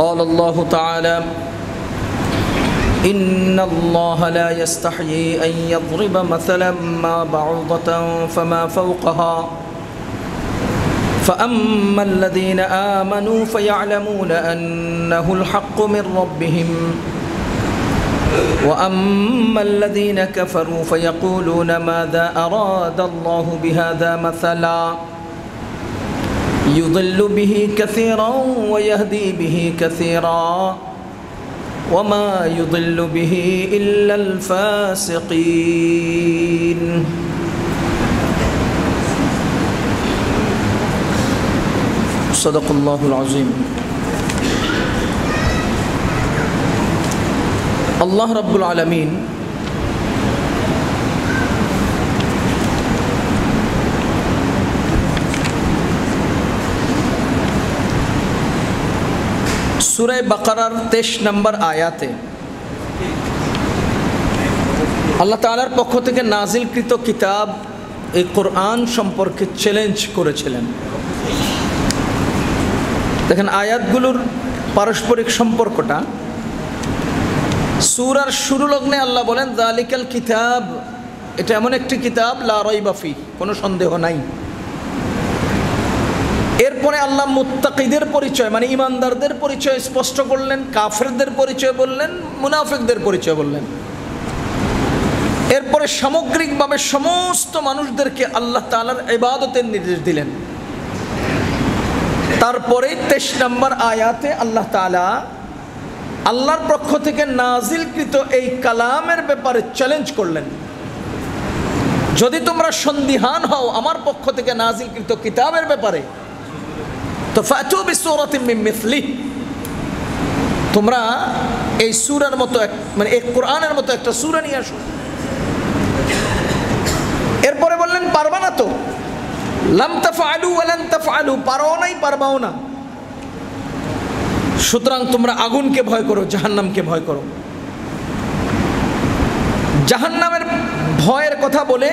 قال الله تعالى إن الله لا يستحيي أن يضرب مثلا ما بعوضة فما فوقها فأما الذين آمنوا فيعلمون أنه الحق من ربهم وأما الذين كفروا فيقولون ماذا أراد الله بهذا مثلا يضل به كثيرا ويهدي به كثيرا وما يضل به إلا الفاسقين صدق الله العظيم আল্লাহ রাব্বুল আলামিন সূরা বাকারার 23 নম্বর আয়াতে আল্লাহ তাআলার পক্ষ থেকে নাজিলকৃত কিতাব এই কোরআন সম্পর্কে চ্যালেঞ্জ করেছিলেন। দেখেন আয়াতগুলোর পারস্পরিক সম্পর্কটা। সূরার শুরু লগ্নে আল্লাহ বলেন যালিকাল কিতাব, এটা এমন একটি কিতাব লা রাইবা ফি, কোনো সন্দেহ নাই। এরপরে আল্লাহ মুত্তাকিদের পরিচয় মানে ইমানদারদের পরিচয় স্পষ্ট করলেন, কাফেরদের পরিচয় বললেন, মুনাফিকদের পরিচয় বললেন। এরপরে সামগ্রিকভাবে সমস্ত মানুষদেরকে আল্লাহ তাআলার ইবাদতের নির্দেশ দিলেন। তারপরে 23 নম্বর আয়াতে আল্লাহ তাআলা আল্লাহর পক্ষ থেকে নাজিলকৃত এই কালামের ব্যাপারে চ্যালেঞ্জ করলেন, যদি তোমরা সন্দিহান হও আমার পক্ষ থেকে নাজিলকৃত কিতাবের ব্যাপারে তো ফাতু বিসূরাতিন মিন মিসলি, তোমরা এই সূরার মতো মানে এই কোরআনের মতো একটা সূরা নিয়ে আসো। এরপরে বললেন পারবা না তো, লাম তাফআলু ওয়া লান তাফআলু, পারো নাই পারবাও না, সুতরাং তোমরা আগুনকে ভয় করো, জাহান্নামকে ভয় করো। জাহান্নামের ভয়ের কথা বলে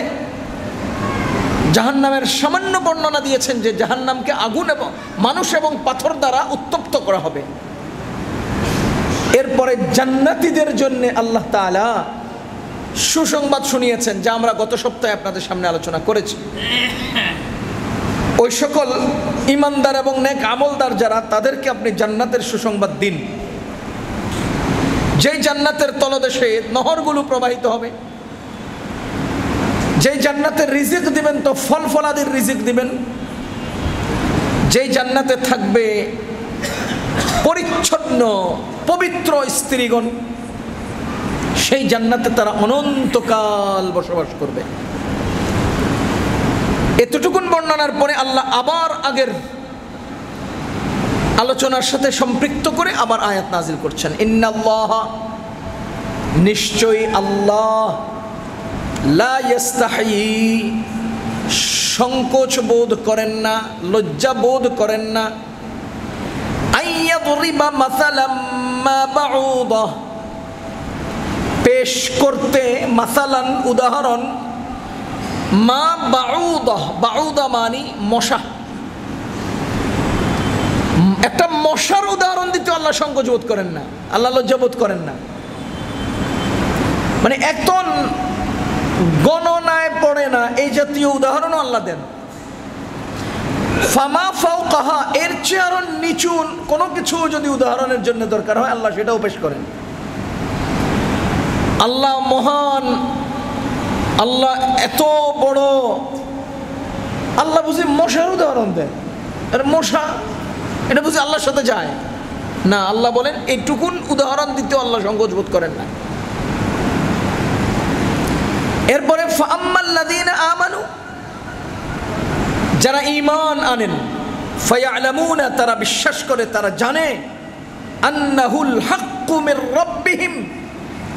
জাহান্নামের সামান্য বর্ণনা দিয়েছেন যে জাহান্নামকে আগুন এবং মানুষ এবং পাথর দ্বারা উত্তপ্ত করা হবে। এরপরে জান্নাতীদের জন্য আল্লাহ তাআলা সুসংবাদ শুনিয়েছেন, যা আমরা গত সপ্তাহে আপনাদের সামনে আলোচনা করেছি। ওই সকল ইমানদার এবং নেক আমলদার যারা, তাদেরকে আপনি জান্নাতের সুসংবাদ দিন, যেই জান্নাতের তলদেশে নহরগুলো প্রবাহিত হবে, যেই জান্নাতের রিজিক দিবেন তো ফল ফলাদির রিজিক দিবেন, যেই জান্নাতে থাকবে পরিচ্ছন্ন পবিত্র স্ত্রীগণ, সেই জান্নাতে তারা অনন্তকাল বসবাস করবে। এতটুকুন বর্ণনার পরে আল্লাহ আবার আগের আলোচনার সাথে সম্পৃক্ত করে আবার আয়াত নাজিল করছেন, ইন্নাল্লাহ, নিশ্চয়ই আল্লাহ, লা ইস্তাহি, সংকোচ বোধ করেন না, লজ্জা বোধ করেন না, আইয়াদরিবা মাসালাম মা বাউদা, পেশ করতে, মাসালান উদাহরণ, মা বাউদা, বাউদা মানি মশা, একটা মশার উদাহরণ দিতে আল্লাহ সংকোচ বোধ করেন না, আল্লাহ লজ্জা বোধ করেন না। মানে এত গণনায় পড়ে না এই জাতীয় উদাহরণও আল্লাহ দেন। ফামা ফাওকাহা, এর চেয়ে আরো নিচু কোনো কিছু যদি উদাহরণের জন্য দরকার হয় আল্লাহ সেটাও পেশ করেন। আল্লাহ মহান, আল্লাহ এত বড়, আল্লাহ বুঝি মশার উদাহরণ দেন, আর মশা এটা বুঝি আল্লাহর সাথে যায় না। আল্লাহ বলেন এইটুকুন উদাহরণ দিতে আল্লাহ সংকোচ বোধ করেন না। এরপরে ফাআম্মাল্লাযীনা আমানু, যারা ঈমান আনেন, ফায়ালামুনা, তারা বিশ্বাস করে, তারা জানে, আন্নাহুল হাক্কু মির রাব্বিহিম,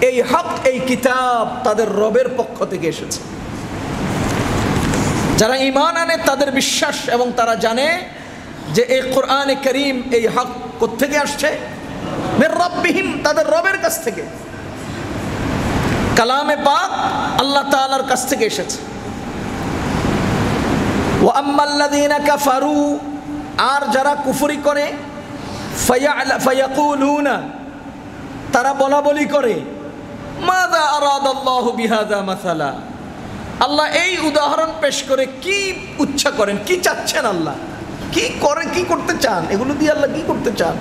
এই হক, এই কিতাব তাদের রবের পক্ষ থেকে এসেছে। যারা ঈমান আনে তাদের বিশ্বাস এবং তারা জানে যে এই কোরআনে কারীম, এই হক কোত্থেকে আসছে, মির রাব্বিহিম, তাদের রবের কাছ থেকে। কালামে পাক আল্লাহ তাআলার কাছ থেকে এসেছে। ওয়া আম্মাল্লাযীনা কাফারু, আর যারা কুফরি করে, ফায়াকুলুনা, তারা বলা বলি করে, মাযা আরাদাল্লাহু বিহাযা মাসালা, আল্লাহ এই উদাহরণ পেশ করে কি ইচ্ছা করেন, কি চাচ্ছেন, আল্লাহ কি করে, কি করতে চান, এগুলো দিয়ে আল্লাহ কি করতে চান।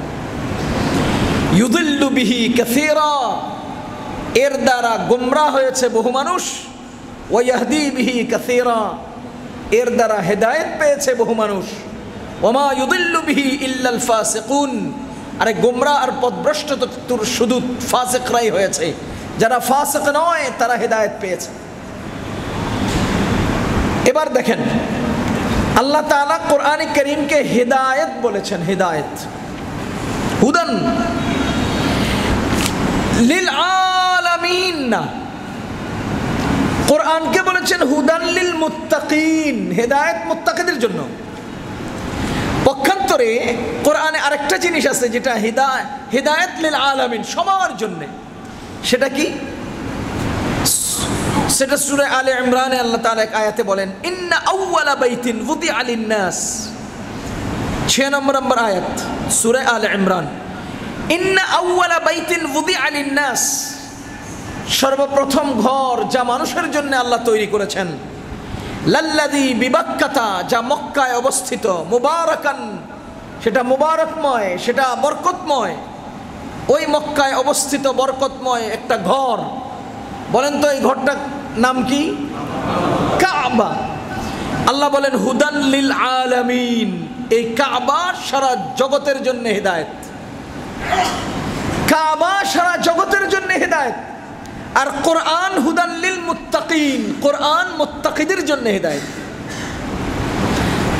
ইউদিল্লু বিহি কাসীরা, এর দ্বারা গোমরাহ হয়েছে বহু মানুষ, ওয়া ইয়াহদি বিহি কাসীরা, এর দ্বারা হেদায়েত পেয়েছে বহু মানুষ, ওয়া মা ইউদিল্লু বিহি ইল্লাল ফাসিকুন, আরে গোমরাহ আর পথভ্রষ্ট তো শুধু ফাসিকরাই হয়েছে, যারা ফাসিক নয় তারা হেদায়েত পেয়েছে। এবার দেখেন আল্লাহ তাআলা কোরআনে কারীমকে হেদায়েত বলেছেন, হেদায়েত, হুদান লিল আলামিন না, কোরআনকে বলেছেন হুদান লিল মুত্তাকিন, হেদায়েত মুত্তাকিদের জন্য। পক্ষান্তরে কোরআনে আরেকটা জিনিস আছে যেটা হেদায়েত লিল আলামিন, সবার জন্য। সেটা কি? সেটা সূরা আলে ইমরানে আল্লাহ তাআলা এক আয়াতে বলেন, ইন্না আউওয়ালা বাইতিন ওয়ুদিআ লিন-নাস, 6 নম্বর আয়াত সূরা আলে ইমরান। ইন্না আউওয়ালা বাইতিন ওয়ুদিআ লিন-নাস, সর্বপ্রথম ঘর যা মানুষের জন্য আল্লাহ তৈরি করেছেন, লাল্লাযী বিবাক্কাতা, যা মক্কায় অবস্থিত, মুবারাকান, সেটা মুবারকময়, সেটা বরকতময়, ওই মক্কায় অবস্থিত বরকতময় একটা ঘর। বলেন তো এই ঘরটার নাম কি? কাবা। আল্লাহ বলেন হুদান লিল আলামিন, এই কাবা সারা জগতের জন্য হেদায়েত, কাবা সারা জগতের জন্য হেদায়েত। আর কোরআন হুদান লিল মুত্তাকিন, কোরআন মুত্তাকিদের জন্য হেদায়েত,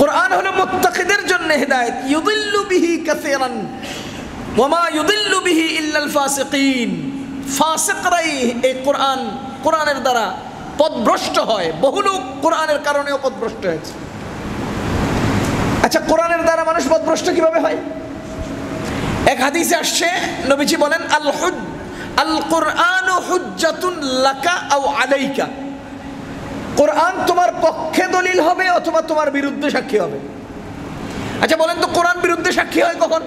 কোরআন হলো মুত্তাকিদের জন্য হেদায়েত। ইউদিল্লু বিহি কাসীরান ওয়া মা ইউদিল্লু বিহি ইল্লাল ফাসিকিন, ফাসিকরাই এই কোরআনের দ্বারা পথভ্রষ্ট হয়, বহু লোক কোরআনের কারণেও পথভ্রষ্ট হয়েছে। আচ্ছা, কোরআনের দ্বারা মানুষ পথভ্রষ্ট কিভাবে হয়? এক হাদিসে আসছে, নবীজি বলেন আল কুরআনু হুজ্জাতুন লাকা আও আলাইকা, কোরআন তোমার পক্ষে দলিল হবে অথবা তোমার বিরুদ্ধে সাক্ষী হবে। আচ্ছা বলেন তো, কোরআন বিরুদ্ধে সাক্ষী হয় কখন?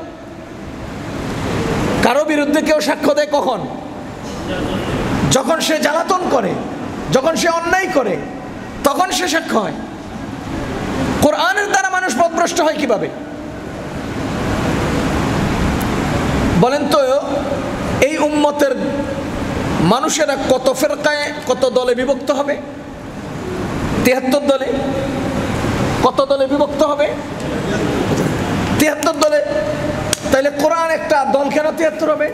কারো বিরুদ্ধে কেউ সাক্ষ্য দেয় কখন? যখন সে জ্বালাতন করে, যখন সে অন্যায় করে, তখন সে সাক্ষ্য হয়। কোরআনের দ্বারা মানুষ পথভ্রষ্ট হয় কিভাবে? বলেন তো, এই উম্মতের মানুষেরা কত ফেরকায়, কত দলে বিভক্ত হবে? 73 দলে। কত দলে বিভক্ত হবে? 73 দলে। তাইলে কোরআন একটা দল কেন 73 হবে?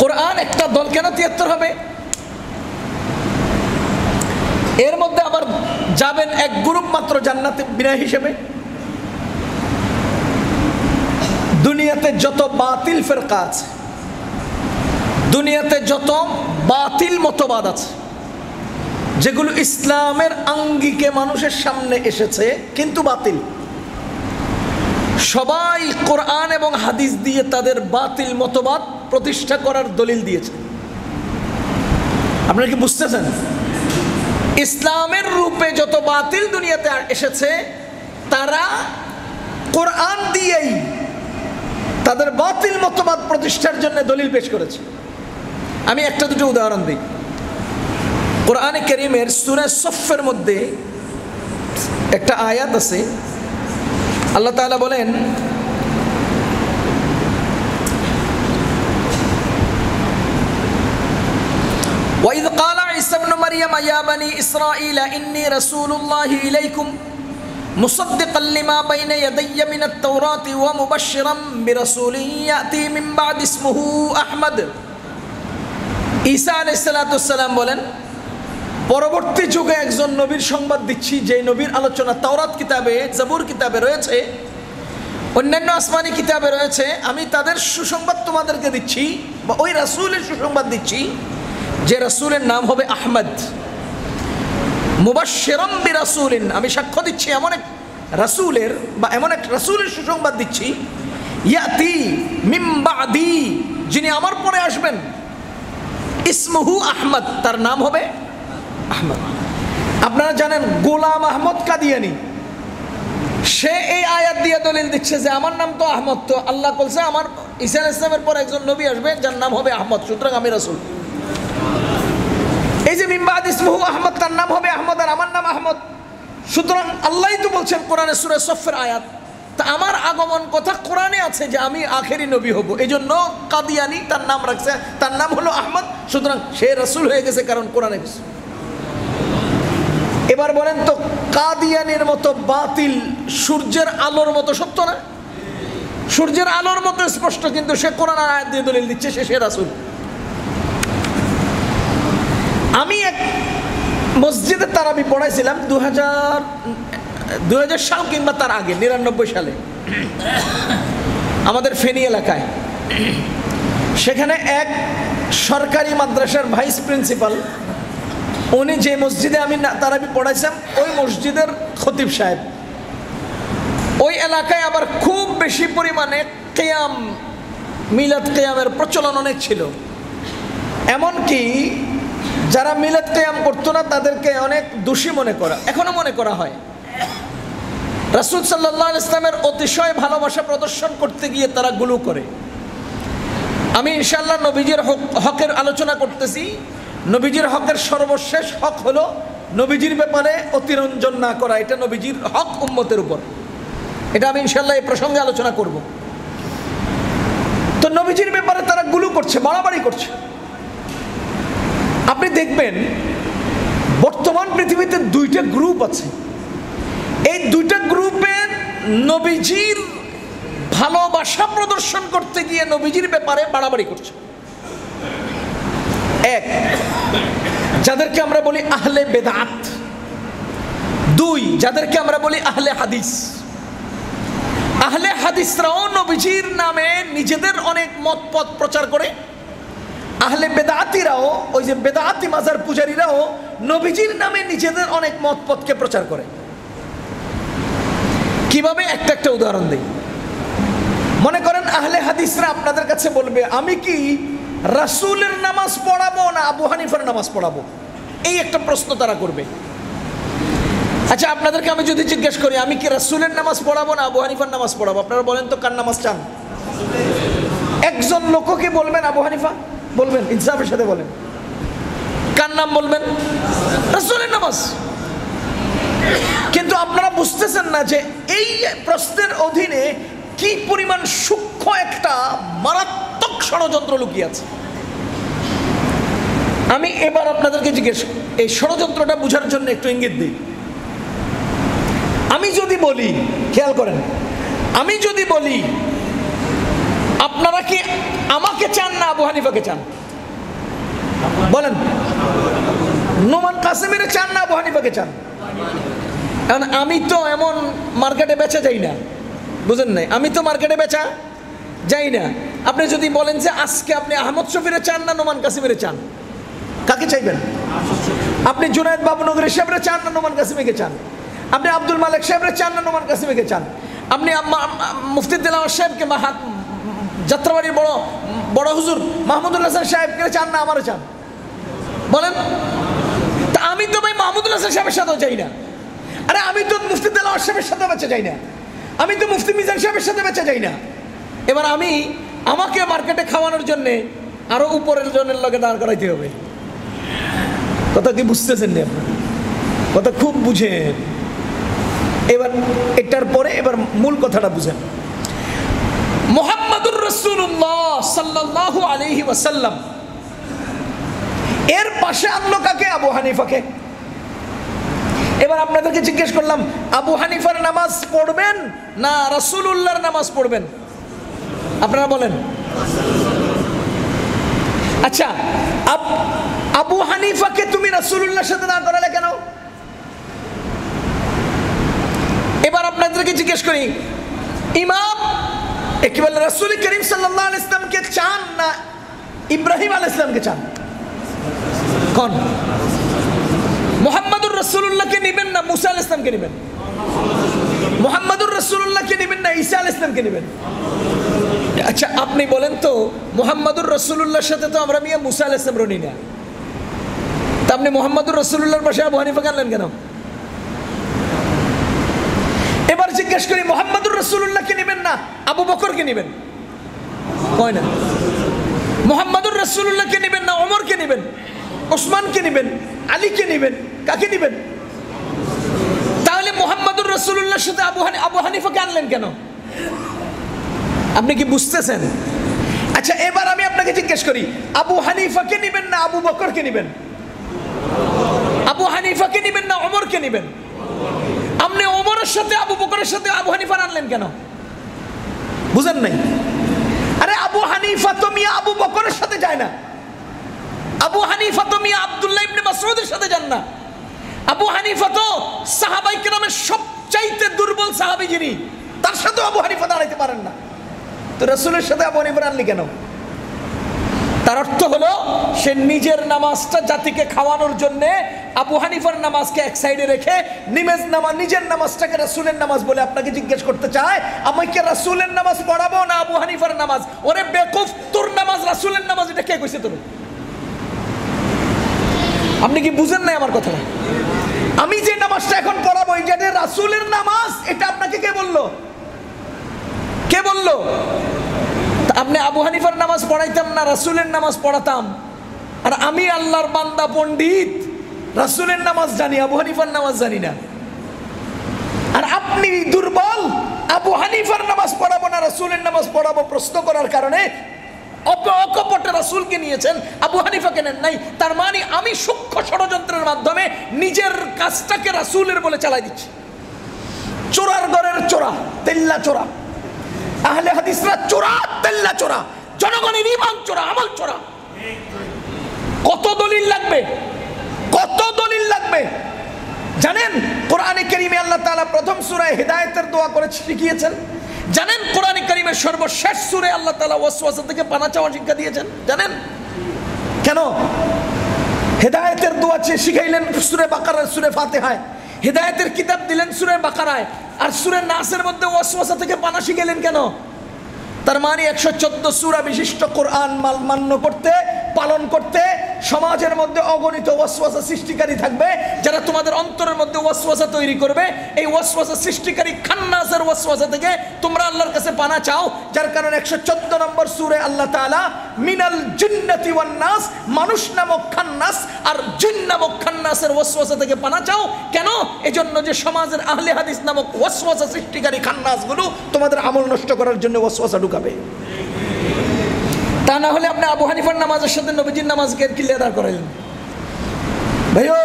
কোরআন একটা দল কেন 73 হবে? এর মধ্যে আবার যাবেন এক গ্রুপ মাত্র জান্নাতে বিনা হিসেবে। দুনিয়াতে যত বাতিল ফিরকা আছে, দুনিয়াতে যত বাতিল মতবাদ আছে, যেগুলো ইসলামের আঙ্গিকে মানুষের সামনে এসেছে কিন্তু বাতিল, সবাই কোরআন এবং হাদিস দিয়ে তাদের বাতিল মতবাদ প্রতিষ্ঠা করার দলিল দিয়েছে। আপনারা কি বুঝতেছেন? ইসলামের রূপে যত বাতিল দুনিয়াতে এসেছে, তারা কোরআন দিয়েই তাদের বাতিল মতবাদ প্রতিষ্ঠার জন্য দলিল পেশ করেছে। আমি একটা দুটো উদাহরণ দিই। কোরআনে কারীমের সূরা সফের মধ্যে একটা আয়াত আছে, আল্লাহ তাআলা বলেন, وَإِذْ قَالَ عِيسَى ابْنُ مَرْيَمَ يَا بَنِي إِسْرَائِيلَ إِنِّي رَسُولُ اللَّهِ إِلَيْكُمْ مُصَدِّقًا لِمَا بَيْنَ يَدَيَّ مِنَ التَّوْرَاةِ وَمُبَشِّرًا بِرَسُولٍ يَأْتِي مِنْ بَعْدِي اسْمُهُ أَحْمَدُ। ঈসা আলাইহিস সালাতু ওয়াস সালাম বলেন, পরবর্তী যুগে একজন নবীর সংবাদ দিচ্ছি, যে নবীর আলোচনা তাওরাত কিতাবে, জাবুর কিতাবে রয়েছে, অন্যান্য আসমানি কিতাবে রয়েছে। আমি তাদের সুসংবাদ তোমাদেরকে দিচ্ছি, বা ওই রাসূলের সুসংবাদ দিচ্ছি, যে রাসূলের নাম হবে আহমদ। মুবাশশিরাম বিরাসূলিন, আমি সাক্ষ্য দিচ্ছি এমন এক রাসূলের, বা এমন এক রাসূলের সুসংবাদ দিচ্ছি, ইয়াতি মিন বাদি, যিনি আমার পরে আসবেন, ইসমুহু আহমদ, তার নাম হবে আহমদ। আপনারা জানেন গোলাম আহমদ কাদিয়ানি, সে এই আয়াত দিয়ে দলিল দিচ্ছে যে আমার নাম তো আহমদ, তো আল্লাহ বলছে আমার ঈসা আলাইহিস সালামের পর একজন নবী আসবে যার নাম হবে আহমদ, সুতরাং আমি রাসূল। এই যে মিন বাদি ইসমুহু আহমদ, তার নাম হবে আহমদ আর আমার নাম আহমদ, সুতরাং আল্লাহই তো বলছেন কোরআনে সূরা সফের আয়াত, তা আমার আগমন কথা কোরআনে আছে যে আমি আখেরি নবী হব, এই জন্য কাদিয়ানি তার নাম রাখছে, তার নাম হলো আহমদ, সুতরাং সে রাসূল হয়ে গেছে কারণ কোরআনে গেছে। এবার বলেন তো কাদিয়ানির মতো বাতিল সূর্যের আলোর মতো সত্য না? সূর্যের আলোর মতো স্পষ্ট, কিন্তু সে কোরআন আয়াত দিয়ে দলিল দিচ্ছে সে রাসূল। আমি এক মসজিদে তারাবি পড়াইছিলাম 2000 সাল কিংবা তার আগে 99 সালে আমাদের ফেনী এলাকায়। সেখানে এক সরকারি মাদ্রাসার ভাইস প্রিন্সিপাল, উনি যে মসজিদে আমি তারাবি পড়াইছিলাম ওই মসজিদের খতিব সাহেব, ওই এলাকায় আবার খুব বেশি পরিমাণে কিয়াম, মিলাদ কিয়ামের প্রচলন অনেক ছিল। এমনকি যারা মিলাদ কিয়াম করতো না তাদেরকে অনেক দোষী মনে করা, এখনো মনে করা হয়। রাসূল সাল্লাল্লাহু আলাইহি ওয়াসাল্লামের অতিশয় ভালোবাসা প্রদর্শন করতে গিয়ে তারা গুলো করে। আমি ইনশাআল্লাহ নবীজির হকের আলোচনা করতেছি। নবীজির হকের সর্বশেষ হক হলো নবীজির ব্যাপারে অতিরঞ্জন না করা, এটা নবীজির হক উম্মতের উপর, এটা আমি ইনশাআল্লাহ এই প্রসঙ্গে আলোচনা করব। তো নবীজির ব্যাপারে তারা গুলো করছে, বাড়াবাড়ি করছে। আপনি দেখবেন বর্তমান পৃথিবীতে দুইটা গ্রুপ আছে, এই দুইটা গ্রুপে নবীজির ভালোবাসা প্রদর্শন করতে গিয়ে নবীজির ব্যাপারে বাড়াবাড়ি করছে। এক, যাদেরকে আমরা বলি আহলে বেদাত। দুই, যাদেরকে আমরা বলি আহলে হাদিস। আহলে হাদিসরাও নবীজির নামে নিজেদের অনেক মত পথ প্রচার করে, আহলে বেদাতিরাও, ওই যে বেদাতি মাজার পূজারীরাও নবীজির নামে নিজেদের অনেক মত পথকে প্রচার করে। কিভাবে? একটা উদাহরণ দেই। মনে করেন আহলে হাদিসরা আপনাদের কাছে বলবে আমি কি রাসূলের নামাজ পড়াবো না আবু হানিফার নামাজ পড়াবো, এই একটা প্রশ্ন তারা করবে। আচ্ছা, আপনাদেরকে আমি যদি জিজ্ঞেস করি আমি কি রাসূলের নামাজ পড়াবো না আবু হানিফার নামাজ পড়াবো, আপনারা বলেন তো কার নামাজ চান? একজন লোককে বলবেন আবু হানিফা, বলবেন ইনসাফের সাথে বলেন, কার নাম বলবেন? রাসূলের নামাজ। কিন্তু আপনারা বুঝতেছেন না যে এই প্রশ্নের অধীনে কি পরিমাণ সূক্ষ্ম একটা মারাত্মক ষড়যন্ত্র লুকিয়ে আছে। আমি এবার আপনাদেরকে জিজ্ঞেস, এই ষড়যন্ত্রটা বোঝার জন্য একটু ইঙ্গিত দিই। আমি যদি বলি, খেয়াল করেন, আমি যদি বলি আপনারা কি আমাকে চান না আবু হানিফাকে চান? বলেন। নোমান কাসেমের চান না আবু হানিফাকে চান? কারণ আমি তো এমন মার্কেটে বেচা যাই না, বুঝেন নাই? আমি তো মার্কেটে বেচা যাই না। আপনি যদি বলেন যে আজকে আপনি আহমদ শফিরে চান না নোমান কাসিমের চান, কাকে চাইবেন? আপনি জুনায়েদ বাবুনগরী সাহেবরে চান না নোমান কাসিমকে চান? আপনি আব্দুল মালিক সাহেবরে চান না নোমান কাসিমকে চান? আপনি মুফতি দিলাওয়ার সাহেবকে, যাত্রাবাড়ির বড় হুজুর মাহমুদুল হাসান সাহেবকে চান না আমারও চান? বলেন। তা আমি তো ভাই মাহমুদুল হাসান সাহেবের সাথেও চাই না। আরে আমি তো মুফতি দিলাওয়ার সাহেবের সাথে বেঁচে যাই না, আমি তো মুফতি মিজান সাহেবের সাথে বেঁচে যাই না। এবার আমাকে মার্কেটে খাওয়ানোর জন্যে আরো উপরের জনের লগে দাঁড় করাইতে হবে। কথা কি বুঝতেছেন না আপনারা? কথা খুব বুঝেন। এবার এটার পরে এবার মূল কথাটা বুঝেন। মুহাম্মাদুর রাসূলুল্লাহ সাল্লাল্লাহু আলাইহি ওয়াসাল্লাম এর পাশে আনলো কাকে? আবু হানিফাকে। এবার আপনাদেরকে জিজ্ঞেস করলাম আবু হানিফার নামাজ পড়বেন না রাসূলুল্লাহর নামাজ পড়বেন? আপনারা বলেন। আচ্ছা, আবু হানিফাকে তুমি রাসূলুল্লাহর সাথে না করালে কেন? এবার আপনাদেরকে জিজ্ঞেস করি, ইমাম একেবারে রাসূল করিম সাল্লাল্লাহু আলাইহি ওয়াসাল্লামকে চান না ইব্রাহিম আলাইহিস সালামকে চান? কোন? মুহাম্মাদুর রাসূলুল্লাহকে নেবেন না মুসা আলাইহিস সালামকে নেবেন? মুহাম্মাদুর রাসূলুল্লাহকে নেবেন না ঈসা আলাইহিস সালামকে নেবেন? আচ্ছা, আপনি বলেন তো মুহাম্মাদুর রাসূলুল্লাহর সাথে তো আমরা মিয়া মুসা আলাইহিস সালাম রনি না, তা আপনি মুহাম্মাদুর রাসূলুল্লাহর পাশে আবু হানিফাকে আনলেন কেন? এবার জিজ্ঞেস জিজ্ঞেস করি মুহাম্মদুর রাসূলুল্লাহকে নেবেন না আবু বকরকে নেবেন? কয় না। মুহাম্মদুর রাসূলুল্লাহকে নেবেন না ওমরকে নেবেন, ওসমানকে নেবেন, আলীকে নেবেন, কাকে নেবেন? তাহলে মুহাম্মদুর রাসূলুল্লাহর সাথে আবু হানিফাকে আনলেন কেন? আপনি কি বুঝতেছেন? আচ্ছা এবার আমি আপনাকে জিজ্ঞেস করি আবু হানিফাকে নেবেন না আবু বকরকে নেবেন? আবু হানিফাকে নেবেন না ওমরকে নেবেন? আপনি ওমরের সাথে আবু বকরের সাথে আবু হানিফা আনলেন কেন? বুঝেন নাই? আরে আবু হানিফা তো মিয়া আবু বকরের সাথে যায় না, আবু হানিফা তো মিয়া আব্দুল্লাহ ইবনে মাসউদের সাথে যান না, আবু হানিফা তো সাহাবায়ে কেরামের সবচাইতে দুর্বল সাহাবী যিনি, তার সাথে আবু হানিফা দাঁড়াইতে পারেন না। তো রাসূলের সাথে আবু হানিফা আনলি কেন? তার অর্থ হলো সে নিজের নামাজটা জাতিকে খাওয়ানোর জন্য আবু হানিফার নামাজকে এক সাইডে রেখে নিজের নামাজটাকে রাসূলের নামাজ বলে আপনাকে জিজ্ঞেস করতে চায় আমাকে রাসূলের নামাজ পড়াবো না আবু হানিফার নামাজ? ওরে বেকুফ, তোর নামাজ রাসূলের নামাজ, এটা কে কইছে তোর? আপনি কি বুঝেন নাই আমার কথা? আমি যে নামাজটা এখন পড়াবো এটা যে রাসূলের নামাজ, এটা আপনাকে কে বললো? কে বললো? আপনি আবু হানিফার নামাজ পড়াইতাম না রাসূলের নামাজ পড়াতাম, আর আমি আল্লাহর বান্দা পণ্ডিত রাসূলের নামাজ জানি আবু হানিফার নামাজ জানি না। আর আপনি দুর্বল, আবু হানিফার নামাজ পড়াবো না রাসূলের নামাজ পড়াবো প্রশ্ন করার কারণে অকপটে রাসূলকে নিয়েছেন, আবু হানিফাকে নেন নাই। তার মানে আমি সূক্ষ্ম ষড়যন্ত্রের মাধ্যমে নিজের কাজটাকে রাসূলের বলে চালাই দিচ্ছি। চোরার ঘরের চোরা, তেল্লা চোরা, আহলে হাদিসরা চোরা, তেল্লা চোরা, জনগণের ঈমান চোরা, আমল চোরা। কত দলিল লাগবে, কত দলিল লাগবে জানেন? কোরআনে কারীমে আল্লাহ তাআলা প্রথম সূরায় হিদায়াতের দোয়া করে শিখিয়েছেন। জানেন কোরআনে কারীমের সর্বশেষ সূরায় আল্লাহ তাআলা ওয়াসওয়াসা থেকে পানা চাওয়ার শিক্ষা দিয়েছেন? জানেন কেন? হিদায়াতের দোয়া শিখাইলেন সূরা বাকারার সূরা ফাতিহায়, হিদায়াতের কিতাব দিলেন সূরা বাকারায়, আর সূরা নাসের মধ্যে ওয়াসওয়াসা থেকে পানা শিখাইলেন কেন? তার মানে 114 সূরা বিশিষ্ট কোরআন মান্য করতে, পালন করতে সমাজের মধ্যে অগণিত ওয়াসওয়াসা সৃষ্টিকারী থাকবে, যারা তোমাদের অন্তরের মধ্যে ওয়াসওয়াসা তৈরি করবে। এই ওয়াসওয়াসা সৃষ্টিকারী খান্নাসের ওয়াসওয়াসা থেকে তোমরা আল্লাহর কাছে পানা চাও। যার কারণে 114 নম্বর সূরায় আল্লাহ তাআলা মিনাল জিন্নাতি ওয়ান নাস, মানুষ নামক খান্নাস আর জিন নামক খান্নাসের ওয়াসওয়াসা থেকে পানা চাও। কেন? এজন্য যে সমাজের আহলে হাদিস নামক ওয়াসওয়াসা সৃষ্টিকারী খান্নাসগুলো তোমাদের আমল নষ্ট করার জন্য ওয়াসওয়াসা ঢুকাবে। তা না হলে আপনি আবু হানিফার নামাজের সাথে নবীজির নামাজকে কি লেদার করাইলেন? ভাইও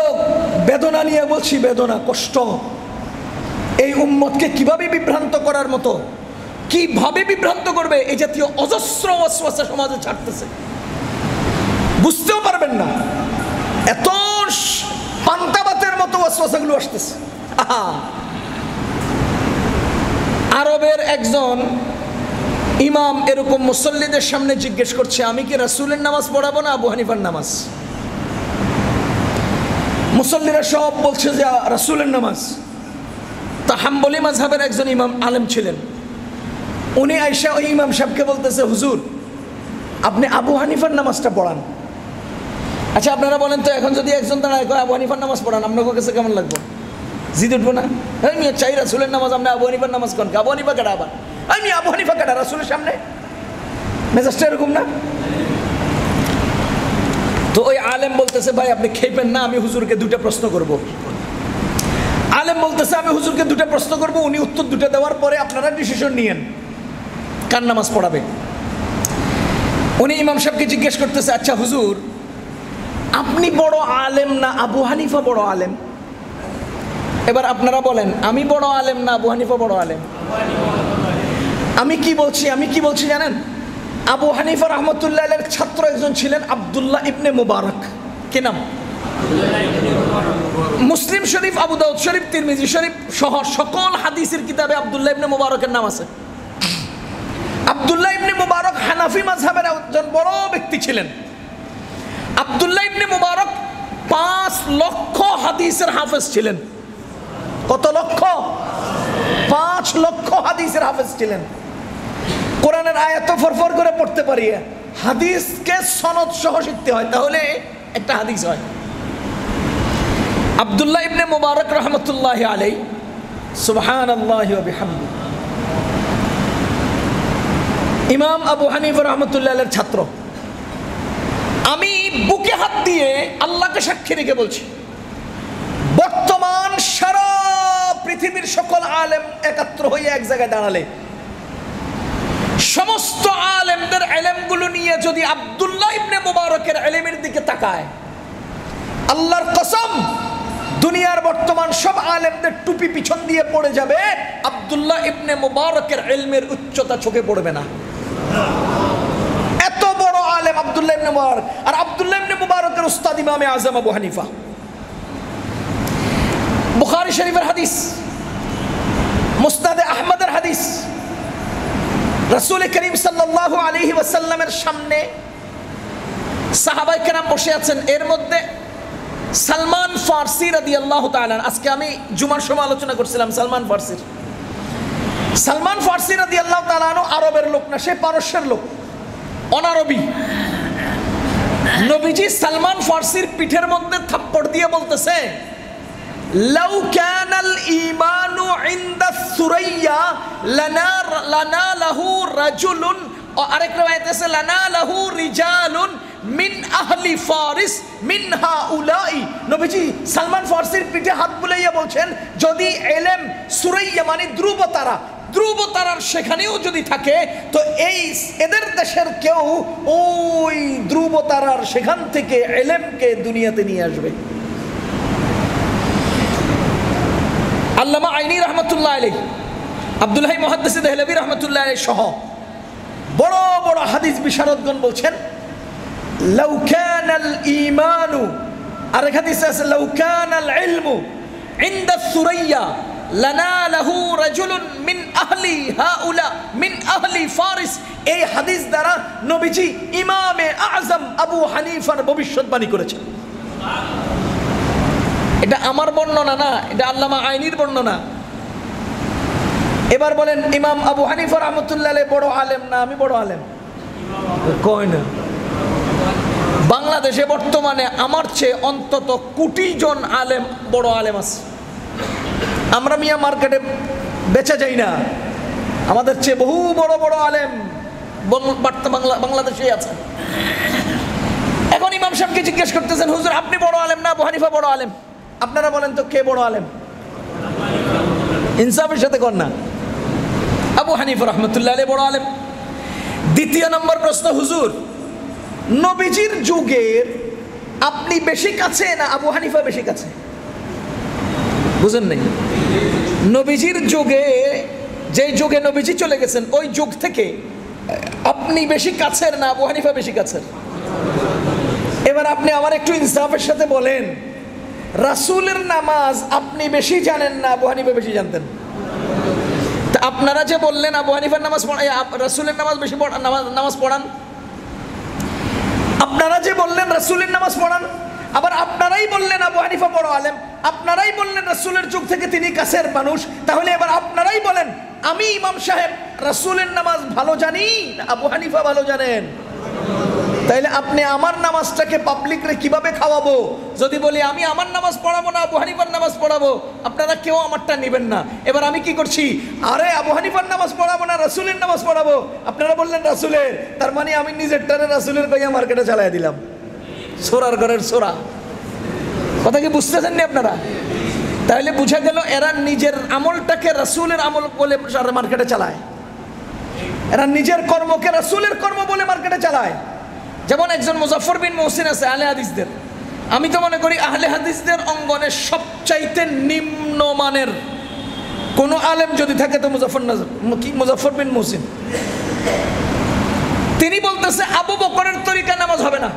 বেদনা নিয়ে বলছি, বেদনা, কষ্ট। এই উম্মতকে কিভাবে বিভ্রান্ত করার মতো, কিভাবে বিভ্রান্ত করবে এই জাতীয় অজস্র ওয়াসওয়াসা সমাজে ছাড়তেছে, বুঝতেও পারবেন না। এত পান্তাবাতের মতো ওয়াসওয়াসাগুলো আসতেছে। আরবের একজন ইমাম এরকম মুসল্লিদের সামনে জিজ্ঞেস করছে আমি কি রাসূলের নামাজ পড়াবো না আবু হানিফার নামাজ? মুসল্লিরা সব বলছে যে রাসূলের নামাজ। তা হাম্বলি মাযহাবের একজন ইমাম আলেম ছিলেন, উনি আয়েশা ওই ইমাম সাহেবকে বলতেছে হুজুর আপনি আবু হানিফার নামাজটা পড়ান। আচ্ছা আপনারা বলেন তো, এখন যদি একজন দাঁড়ায় কয় আবু হানিফার নামাজ পড়ান, আপনার কাছে কেমন লাগবে? জিদ উঠবো না? আমি চাই রাসূলের নামাজ, আপনি আবু হানিফার নামাজ কোন? আবু হানিফা কেডা? আবার আমি আবু হানিফা কেডা রাসূলের সামনে? মেজাজটা এরকম না? তো ওই আলেম বলতেছে ভাই আপনি খেপেন না, আমি হুজুরকে দুটো প্রশ্ন করব। আলেম বলতেছে আমি হুজুরকে দুটো প্রশ্ন করব, উনি উত্তর দুটো দেওয়ার পরে আপনারা ডিসিশন নিয়েন কার নামাজ পড়াবে। উনি ইমাম সাহেবকে জিজ্ঞেস করতেছে আচ্ছা হুজুর আপনি বড় আলেম না আবু হানিফা বড় আলেম? এবার আপনারা বলেন আমি বড় আলেম না আবু হানিফা বড় আলেম? আমি কি বলছি জানেন? আবু হানিফা রাহমাতুল্লাহ আলাইহির ছাত্র একজন ছিলেন আব্দুল্লাহ ইবনে মুবারক। কি নাম? মুসলিম শরীফ, আবু দাউদ শরীফ, তিরমিজি শরীফ সহ সকল হাদিসের কিতাবে আব্দুল্লাহ ইবনে মুবারকের নাম আছে। আব্দুল্লাহ ইবনে মুবারক হানাফি মাযহাবের একজন বড় ব্যক্তি ছিলেন। আব্দুল্লাহ ইবনে মুবারক 5 লক্ষ হাদিসের হাফেজ ছিলেন। কত লক্ষ? 5 লক্ষ হাদিসের হাফেজ ছিলেন। কোরআনের আয়াত ফরফর করে পড়তে পারি, হাদিসকে সনদ সহ শিখতে হয়, তাহলে একটা হাদিস হয়। আব্দুল্লাহ ইবনে মুবারক রহমতুল্লাহি আলাইহি সুবহানাল্লাহি ওয়া বিহামদি। ইমাম আবু হানিফা রাহমাতুল্লাহ আলাইহির ছাত্র। আমি বুকে হাত দিয়ে আল্লাহকে সাক্ষী রেখে বলছি, বর্তমান সারা পৃথিবীর সকল আলেম একাত্র হয়ে এক জায়গায় দাঁড়ালে সমস্ত আলেমদের ইলমগুলো নিয়ে যদি আব্দুল্লাহ ইবনে মুবারকের ইলমের দিকে তাকায়, আল্লাহর কসম দুনিয়ার বর্তমান সব আলেমদের টুপি পিছন দিয়ে পড়ে যাবে, আব্দুল্লাহ ইবনে মুবারকের ইলমের উচ্চতা চোখে পড়বে না। এত বড় আলেম আব্দুল্লাহ ইবনে মুবারক, আর আব্দুল্লাহ ইবনে মুবারকের উস্তাদ ইমামে আজম আবু হানিফা। বুখারী শরীফের হাদিস, মুসনাদে আহমদের হাদিস, রাসূল করিম সাল্লাল্লাহু আলাইহি ওয়াসাল্লামের সামনে সাহাবায়ে কেরাম বসে আছেন। এর মধ্যে সালমান ফারসি রাদিয়াল্লাহু তাআলা, আজকে আমি জুমার সময় আলোচনা করছিলাম সালমান ফারসির। সালমান ফারসি রাদিয়াল্লাহু তাআলা আরবের লোক না, সে পারস্যের লোক, অনারবি। নবীজি সালমান ফারসির পিঠের মধ্যে থাপ্পড় দিয়ে বলতেছে, লাউ কানাল ঈমানু ইনদা সুরাইয়া লানা লাহু রাজুলুন, আরেক riwayat আছে লানা লাহু রিজালুন মিন আহলি ফারিস মিন হাউলাই। নবীজি সালমান ফারসির পিঠে হাত বুলাইয়া বলছেন, যদি ইলম সুরাইয়া মানে ধ্রুব তারা, ধ্রুব তারার সেখানেও যদি থাকে তো এই এদের দেশের কেউ ওই ধ্রুব তারার সেখান থেকে ইলমকে দুনিয়াতে নিয়ে আসবে। আল্লামা আইনি রহমতুল্লাহ আলাইহি, আব্দুল্লাহ মুহাদ্দিস দেহলভী রহমতুল্লাহ আলাইহি সহ বড় বড় হাদিস বিশারদগণ বলছেন, লাউ কানাল ঈমানু, আর হাদিসে আছে লাউ কানাল ইলমু ইনদা সুরাইয়া লানালাহু রাজুলুন মিন আহলি হাউলা মিন আহলি ফারিস। এই হাদিস দ্বারা নবীজি ইমামে আজম আবু হানিফার ভবিষ্যৎবাণী করেছেন। এটা আমার বর্ণনা না, এটা আল্লামা আইনির বর্ণনা। এবার বলেন, ইমাম আবু হানিফা রাহমাতুল্লাহ আলাইহি বড় আলেম না আমি বড় আলেম? কয় না। বাংলাদেশে বর্তমানে আমার চেয়ে অন্তত কোটি জন আলেম, বড় আলেম আছে। আমরা মিয়া মার্কেটে বেচা যাই না, আমাদের চেয়ে বহু বড় বড় আলেম বাংলাদেশেই আছে। এখন ইমাম সাহেবকে জিজ্ঞেস করতেছেন, হুজুর আপনি বড় আলেম না আবু হানিফা বড় আলেম? আপনারা বলেন তো কে বড় আলেম? ইনসাফের সাথে কর না। আবু হানিফা রাহমাতুল্লাহ আলাইহি বড় আলেম। দ্বিতীয় নম্বর প্রশ্ন, হুজুর নবীজির যুগের আপনি বেশি কাছে না আবু হানিফা বেশি কাছে? বুঝেন নাই? নবীজির যুগে, যে যুগে নবীজি চলে গেছেন ওই যুগ থেকে আপনি বেশি কাছের না আবু হানিফা বেশি কাছের? এবার আপনি আমার একটু ইনসাফের সাথে বলেন, রাসূলের নামাজ আপনি বেশি জানেন না আবু হানিফা বেশি জানতেন? তা আপনারা যে বললেন আবু হানিফার নামাজ রাসূলের নামাজ বেশি নামাজ পড়ান, আপনারা যে বললেন রাসূলের নামাজ পড়ান, আবার আপনারাই বললেন আবু হানিফা বড় আলেম, আপনারাই বললেন রাসূলের যুগ থেকে তিনি কাছের মানুষ। তাহলে এবার আপনারাই বলেন, আমি ইমাম সাহেব রাসূলের নামাজ ভালো জানি না আবু হানিফা ভালো জানেন? তাইলে আপনি আমার নামাজটাকে পাবলিকরে কিভাবে খাওয়াবো? যদি বলি আমি আমার নামাজ পড়াবো না আবু হানিফার নামাজ পড়াবো, আপনারা কেউ আমারটা নেবেন না। এবার আমি কি করছি, আরে আবু হানিফার নামাজ পড়াবো না রাসূলের নামাজ পড়াবো, আপনারা বললেন রাসূলের, তার মানে আমি নিজের টারে রাসূলের কইয়া মার্কেটে চালাই দিলাম। সোরার ঘরের সোরা। কথা কি বুঝতেছেন না আপনারা? তাহলে বুঝা গেল এরা নিজের আমলটাকে রাসূলের আমল বলে মার্কেটে চালায়, এরা নিজের কর্মকে রাসূলের কর্ম বলে মার্কেটে চালায়। যেমন একজন মুজাফফর বিন মুহসিন আছে আহলে হাদিসদের, আমি তো মনে করি আহলে হাদিসদের অঙ্গনে সবচাইতে নিম্নমানের কোন আলেম যদি থাকে তো মুজাফফর বিন মুহসিন। তিনি বলতেছে আবু বকরের তরিকা নামাজ হবে না,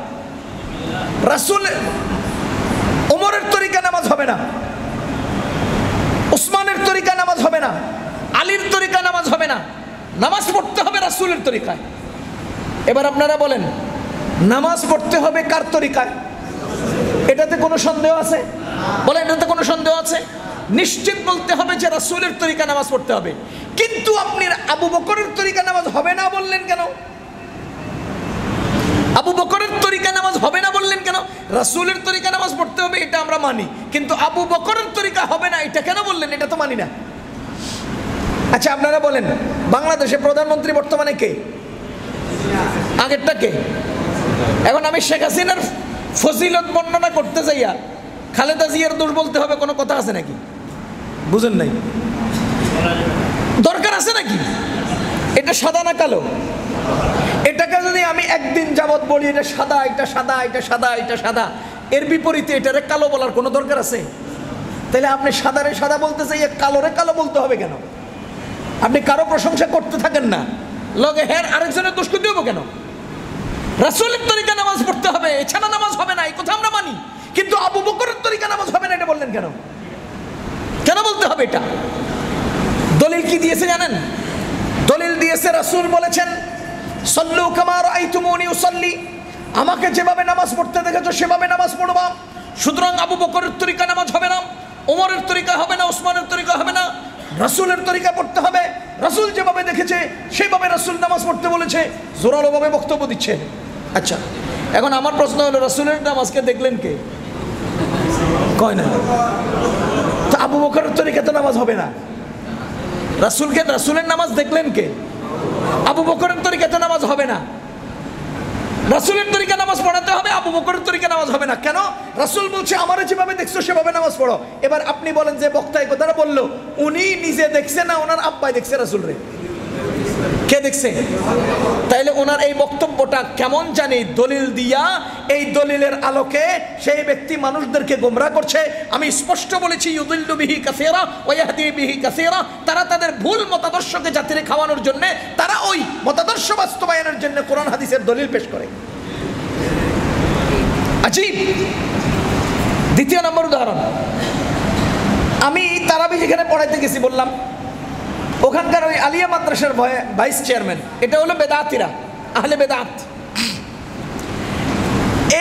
রাসূল ওমরের তরিকা নামাজ হবে না, উসমানের তরিকা নামাজ হবে না, আলীর তরিকা নামাজ হবে না, নামাজ পড়তে হবে রাসূলের তরিকায়। এবার আপনারা বলেন, নামাজ পড়তে হবে কার তরিকায়? এটাতে কোনো সন্দেহ আছে? বলেন, এটাতে কোনো সন্দেহ আছে? নিশ্চিত বলতে হবে যে রাসূলের তরিকা নামাজ পড়তে হবে। কিন্তু আপনি আবু বকরের তরিকা নামাজ হবে না বললেন কেন? আবু বকরের তরিকা নামাজ হবে না বললেন কেন? রাসূলের তরিকা নামাজ পড়তে হবে এটা আমরা মানি, কিন্তু আবু বকরের তরিকা হবে না এটা কেন বললেন? এটা তো মানি না। আচ্ছা আপনারা বলেন, বাংলাদেশে প্রধানমন্ত্রী বর্তমানে কে? আগেরটা কে? এখন আমি শেখ হাসিনার ফজিলত বর্ণনা করতে যাইয়া খালেদা জিয়ার দোষ বলতে হবে, কোনো কথা আছে নাকি? বুঝেন নাই? দরকার আছে নাকি? এটা সাদা না কালো? এটাকে যদি আমি একদিন যাবত বলি এটা সাদা, এটা সাদা, এটা সাদা, এটা সাদা, এর বিপরীতে এটারে কালো বলার কোনো দরকার আছে? তাহলে আপনি সাদারে সাদা বলতে চাই, কালোরে কালো বলতে হবে কেন? আপনি কারো প্রশংসা করতে থাকেন না, লগে হ্যাঁ আরেকজনের দোষ করতে হবে কেন? রাসূলের তরিকা নামাজ পড়তে হবে, এছাড়া নামাজ হবে না, এই কথা আমরা মানি। কিন্তু আবু বকরের তরিকা নামাজ হবে না এটা বললেন কেন? কেন বলতে হবে এটা? দলিল কি দিয়েছে জানেন? দলিল দিয়েছে, রাসূল বলেছেন সল্লু কামা রাআইতুমুনি উসাল্লি, আমাকে যেভাবে নামাজ পড়তে দেখেছো সেভাবে নামাজ পড়বা। সুতরাং আবু বকরের তরিকা নামাজ হবে না, ওমরের তরিকা হবে না, ওসমানের তরিকা হবে না, রাসূলের তরিকা পড়তে হবে। রাসূল যেভাবে দেখেছে সেভাবে রাসূল নামাজ পড়তে বলেছে, জোরালোভাবে বক্তব্য দিচ্ছে। আচ্ছা, এখন আমার প্রশ্ন হলো, রাসূলের নামাজকে দেখলেন কে? কয় না। তো আবু বকরের তরিকাতে নামাজ হবে না, রাসূলের নামাজ দেখলেন কে? আবু বকরের তরিকাতে নামাজ হবে না। রাসূলের তরিকা নামাজ পড়াতে হবে, আবু বকরের তরিকা নামাজ হবে না। কেন? রাসূল বলছে আমারে যেভাবে দেখছো সেভাবে নামাজ পড়ো। এবার আপনি বলেন যে বক্তা এই কথাটা বললো, উনি নিজে দেখছে না ওনার আব্বাই দেখছে রাসূলরে? কে দেখছে? তাইলে ওনার এই বক্তব্যটা কেমন জানি দলিল দিয়া, এই দলিলের আলোকে সেই ব্যক্তি মানুষদেরকে গোমরাহ করছে। আমি স্পষ্ট বলেছি, ইউদিল্লু বিহি কাসীরা ওয়া ইয়াহদি বিহি কাসীরা। তারা তাদের ভুল মতাদর্শকে জাতিরে খাওয়ানোর জন্য, তারা ওই মতাদর্শ বাস্তবায়নের জন্য কোরআন হাদিসের দলিল পেশ করে। আজীব। দ্বিতীয় নম্বর উদাহরণ, আমি তারাবি যেখানে পড়াইতে গেছি বললাম, ওখানকার ওই আলিয়া মাদ্রাসার ভাইস চেয়ারম্যান, এটা হলো বেদাতিরা, আহলে বেদাত।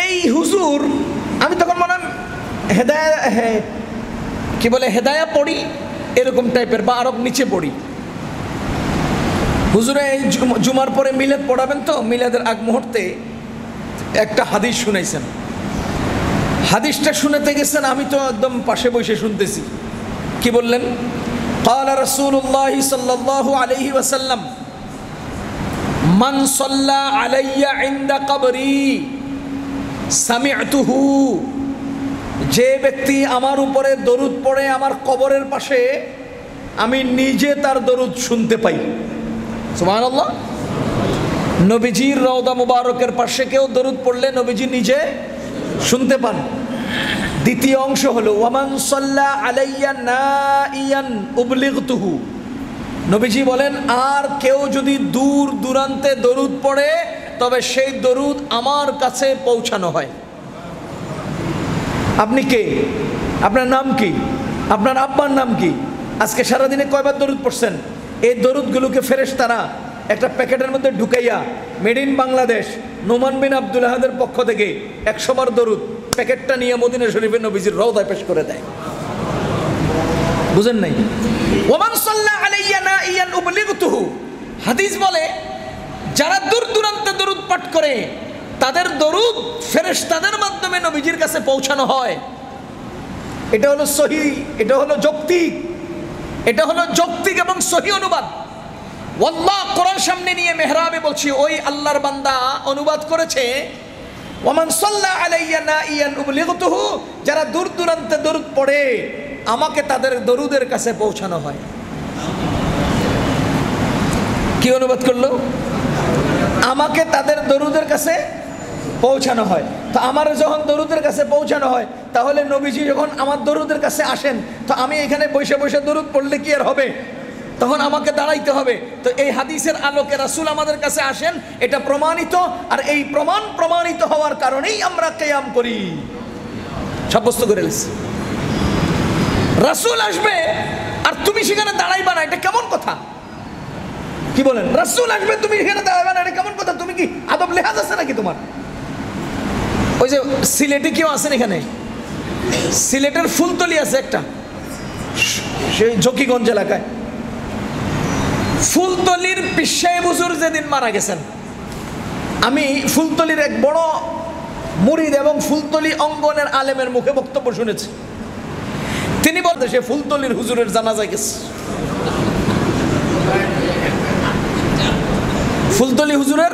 এই হুজুর, আমি তখন মনে হয় হেদায়া পড়ি এরকম টাইপের, বা আরো নিচে পড়ি। হুজুরে এই জুমার পরে মিলাদ পড়াবেন, তো মিলাদের আগ মুহূর্তে একটা হাদিস শুনাইছেন। হাদিসটা শুনাতে গেছেন, আমি তো একদম পাশে বসে শুনতেছি। কি বললেন? قال رسول الله صلى الله عليه وسلم من صلى علي عند قبري سمعته, যে ব্যক্তি আমার উপরে দরুদ পড়ে আমার কবরের পাশে, আমি নিজে তার দরুদ শুনতে পাই। সুবহানাল্লাহ। নবীজির রওজা মুবারকের পাশে কেউ দরুদ পড়লে নবীজি নিজে শুনতে পান। দ্বিতীয় অংশ হলো ওয়ামান সাল্লা আলাইয়া নাইয়ান উবলিগতুহু, নবীজি বলেন আর কেউ যদি দূর দূরান্তে দরুদ পড়ে তবে সেই দরুদ আমার কাছে পৌঁছানো হয়। আপনি কে? আপনার নাম কি? আপনার আব্বার নাম কি? আজকে সারাদিনে কয়বার দরুদ পড়ছেন? এই দরুদগুলোকে ফেরেশতারা একটা প্যাকেটের মধ্যে ঢুকাইয়া, মেড ইন বাংলাদেশ নোমান বিন আব্দুল আহাদের পক্ষ থেকে 100 বার দরুদ, প্যাকেটটা নিয়ে মদিনা শরীফের নবীজির রওজায় পেশ করে দেয়। বুঝেন নাই? ওমান সাল্লা আলাইয়া নাইয়ান উবলিগতুহু, হাদিস বলে যারা দূর দূরান্তে দরুদ পাঠ করে তাদের দরুদ ফেরেশতাদের মাধ্যমে নবীজির কাছে পৌঁছানো হয়। এটা হলো সহিহ, এটা হলো যৌক্তিক, এটা হলো যৌক্তিক এবং সহিহ অনুবাদ। ওয়াল্লাহ, কোরআন সামনে নিয়ে মেহরাবে বলছি, ওই আল্লাহর বান্দা অনুবাদ করেছে ওয়ামান সাল্লা আলাইয়া নাইয়ান উবলিগতুহু, যারা দূর দূরান্তে দরুদ পড়ে আমাকে তাদের দরুদের কাছে পৌঁছানো হয়। কি অনুবাদ করলো? আমাকে তাদের দরুদের কাছে পৌঁছানো হয়। তো আমার যখন দরুদের কাছে পৌঁছানো হয়, তাহলে নবীজি যখন আমার দরুদের কাছে আসেন, তো আমি এখানে বসে বসে দরুদ পড়লে কি আর হবে? তখন আমাকে দাঁড়াইতে হবে। তো এই হাদিসের আলোকে রাসূল আমাদের কাছে আসেন, এটা প্রমাণিত। আর এই প্রমাণিত হওয়ার কারণেই আমরা কিয়াম করি, সাব্যস্ত করে নিয়েছি। রাসূল আসবে আর তুমি সেখানে দাঁড়াইবা না, এটা কেমন কথা? কি বলেন? রাসূল আসবে তুমি সেখানে দাঁড়াইবা না, এটা কেমন কথা? তুমি কি আদব লেহাজ আছে নাকি তোমার? ওই যে সিলেটে কেউ আছেন এখানে? সিলেটের ফুলতলি আছে একটা, সেই জকিগঞ্জ এলাকায়। ফুলতলির পীর সাহেব হুজুর যেদিন মারা গেছেন, আমি ফুলতলির এক বড় মুরিদ এবং ফুলতলি অঙ্গনের আলেমের মুখে বক্তব্য শুনেছি। তিনি বলতে সে ফুলতলির হুজুরের জানাজায় গেছে। ফুলতলি হুজুরের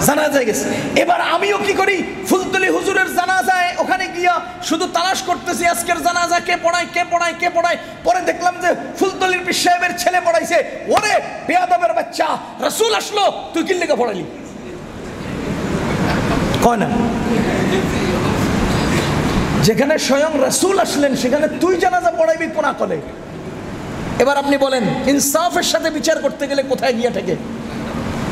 জানাজায় গেছে। এবার আমিও কি করি, ফুলতলি হুজুরের জানাজায় ওখানে গিয়া শুধু তালাশ করতেছি আজকের জানাজা কে পড়ায় কে পড়ায় কে পড়ায়। পরে দেখলাম যে ফুলতলির পীর সাহেবের ছেলে পড়াইছে। ওরে বেয়াদবের বাচ্চা, রাসূল আসলো, তুই কি লেগে পড়ালি? কয় না, যেখানে স্বয়ং রাসূল আসলেন সেখানে তুই জানাজা পড়াইবি কোনা কলে? এবার আপনি বলেন, ইনসাফের সাথে বিচার করতে গেলে কোথায় গিয়া থাকে?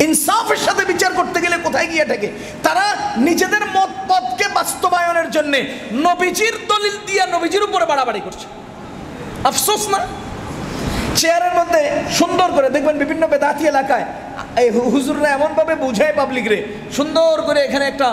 ইনসাফের সাথে বিচার করতে গেলে কোথায় গিয়ে থাকে? তারা নিজেদের মত পথকে বাস্তবায়নের জন্য নবীজির দলিল দিয়া নবীজির উপরে বাড়াবাড়ি করছে। আফসোস না? চেয়ারের মধ্যে সুন্দর করে দেখবেন বিভিন্ন বেদাতি এলাকায় এই হুজুররা এমনভাবে বুঝায় পাবলিক রে, সুন্দর করে এখানে একটা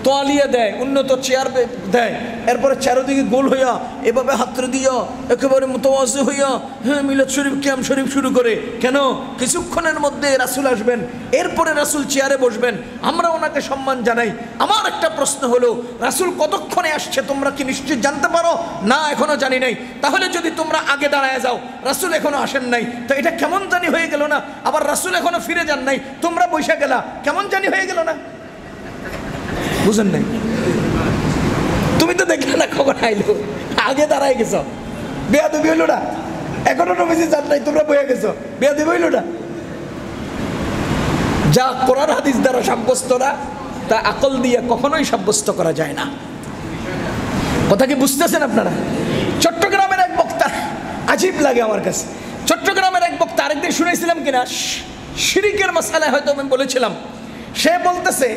তোয়ালিয়া দেয়, উন্নত চেয়ার দেয়, এরপরে চারোদিকে গোল হইয়া এভাবে হাতরে দিয়া একেবারে মুতাওয়াজ্জি হইয়া হ্যাঁ মিলাদ শরীফ কিয়াম শরীফ শুরু করে। কেন? কিছুক্ষণের মধ্যে রাসূল আসবেন, এরপরে রাসূল চেয়ারে বসবেন, আমরা ওনাকে সম্মান জানাই। আমার একটা প্রশ্ন হলো, রাসূল কতক্ষণে আসছে তোমরা কি নিশ্চিত জানতে পারো? না, এখনো জানি নাই। তাহলে যদি তোমরা আগে দাঁড়ায় যাও, রাসূল এখনো আসেন নাই, তো এটা কেমন জানি হয়ে গেল না? আবার রাসূল এখনো ফিরে যান নাই, তোমরা বসে গেলা, কেমন জানি হয়ে গেল না? বুঝেন নাই? তুমি তো দেখলে না কখন আইলো, আগে দাঁড়ায় গেছ, বেয়াদবি হইল না? এখনো নবীজি জান নাই, তোমরা বয়ে গেছো, বেয়াদবি হইল না? যা কোরআন হাদিস দ্বারা সাব্যস্ত না, তা আকল দিয়ে কখনোই সাব্যস্ত করা যায় না। কথা কি বুঝতেছেন আপনারা? চট্টগ্রামের এক বক্তা, আজীব লাগে আমার কাছে, চট্টগ্রামের এক বক্তা, আরেকদিন শুনেছিলাম কিনা শিরিকের মাসালায় হয়তো আমি বলেছিলাম, সে বলতেছে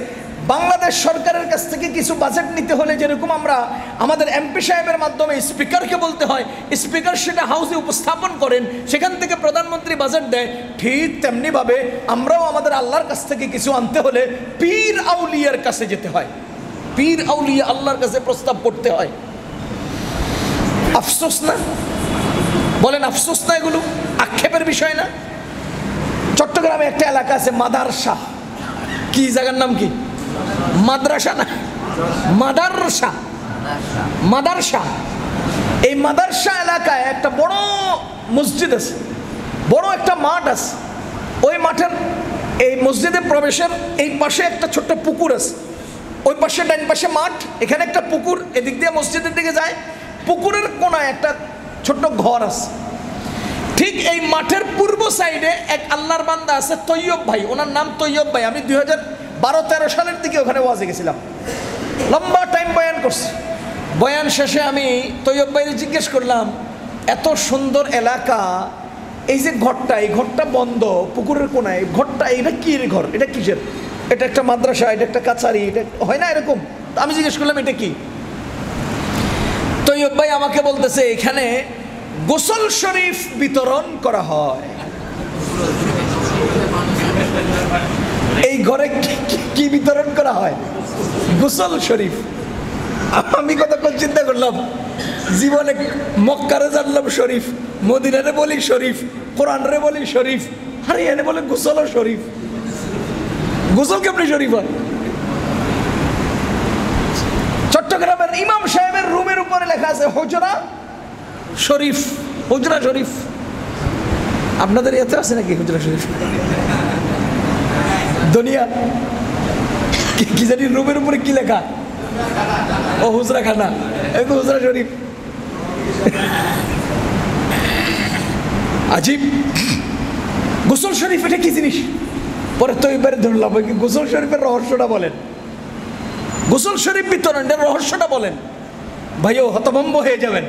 বাংলাদেশ সরকারের কাছ থেকে কিছু বাজেট নিতে হলে যেরকম আমরা আমাদের এমপি সাহেবের মাধ্যমে স্পিকারকে বলতে হয়, স্পিকার সেটা হাউসে উপস্থাপন করেন, সেখান থেকে প্রধানমন্ত্রী বাজেট দেয়, ঠিক তেমনিভাবে আমরাও আমাদের আল্লাহর কাছ থেকে কিছু আনতে হলে পীর আউলিয়ার কাছে যেতে হয়, পীর আউলিয়া আল্লাহর কাছে প্রস্তাব করতে হয়। আফসোস না? বলেন আফসোস না? এগুলো আক্ষেপের বিষয় না? চট্টগ্রামে একটা এলাকা আছে মাদারসা, কি জায়গার নাম কি? মাদ্রাসা না, মাদারসা, মাদারসা। এই মাদারসা এলাকায় একটা বড় মসজিদ আছে, বড় একটা মাঠ আছে। ওই মাঠের এই মসজিদে প্রবেশের এই পাশে একটা ছোট্ট পুকুর আছে, ওই পাশে ডান পাশে মাঠ, এখানে একটা পুকুর, এদিক দিয়ে মসজিদের দিকে যায়। পুকুরের কোনায় একটা ছোট্ট ঘর আছে। ঠিক এই মাঠের পূর্ব সাইডে এক আল্লাহর বান্দা আছে, তৈয়ব ভাই, ওনার নাম তৈয়ব ভাই। আমি 2012-13 সালের দিকে ওখানে ওয়াজে গেছিলাম, লম্বা টাইম বয়ান করছি। বয়ান শেষে আমি তৈয়ব ভাইকে জিজ্ঞেস করলাম, এত সুন্দর এলাকা, এই যে ঘরটা, এই ঘরটা বন্ধ পুকুরের কোনায়, ঘরটা এটা কি ঘর, এটা কিসের? এটা একটা মাদ্রাসা, এটা একটা কাছারি, এটা হয় না এরকম? আমি জিজ্ঞেস করলাম এটা কি? তৈয়ব ভাই আমাকে বলতেছে এখানে গোসল শরীফ বিতরণ করা হয়। এই ঘরে কি বিতরণ করা হয়? গোসল শরীফ। আমি কতক্ষণ চিন্তা করলাম, জীবনে মক্কারে জানলাম শরীফ, মদিনারে বলি শরীফ, কোরআনরে বলি শরীফ, আরে এনে বলে গোসল শরীফ। গোসল কেমনি শরীফ হয়? চট্টগ্রামের ইমাম সাহেবের রুমের উপরে লেখা আছে হুজরা শরীফ, হুজরা শরীফ। আপনাদের এতে আছে নাকি হুজরা শরীফ? দুনিয়া কি জানি রুমের উপরে কি লেখা, ও হুজরা খানা, এগুলো হুজরা শরীফ। আজীব। গোসল শরীফ এটা কি জিনিস? পরে তো এবারে ধরলাম, গোসল শরীফের রহস্যটা বলেন, গোসল শরীফ বিতরণের রহস্যটা বলেন। ভাইও হতভম্ব হয়ে যাবেন।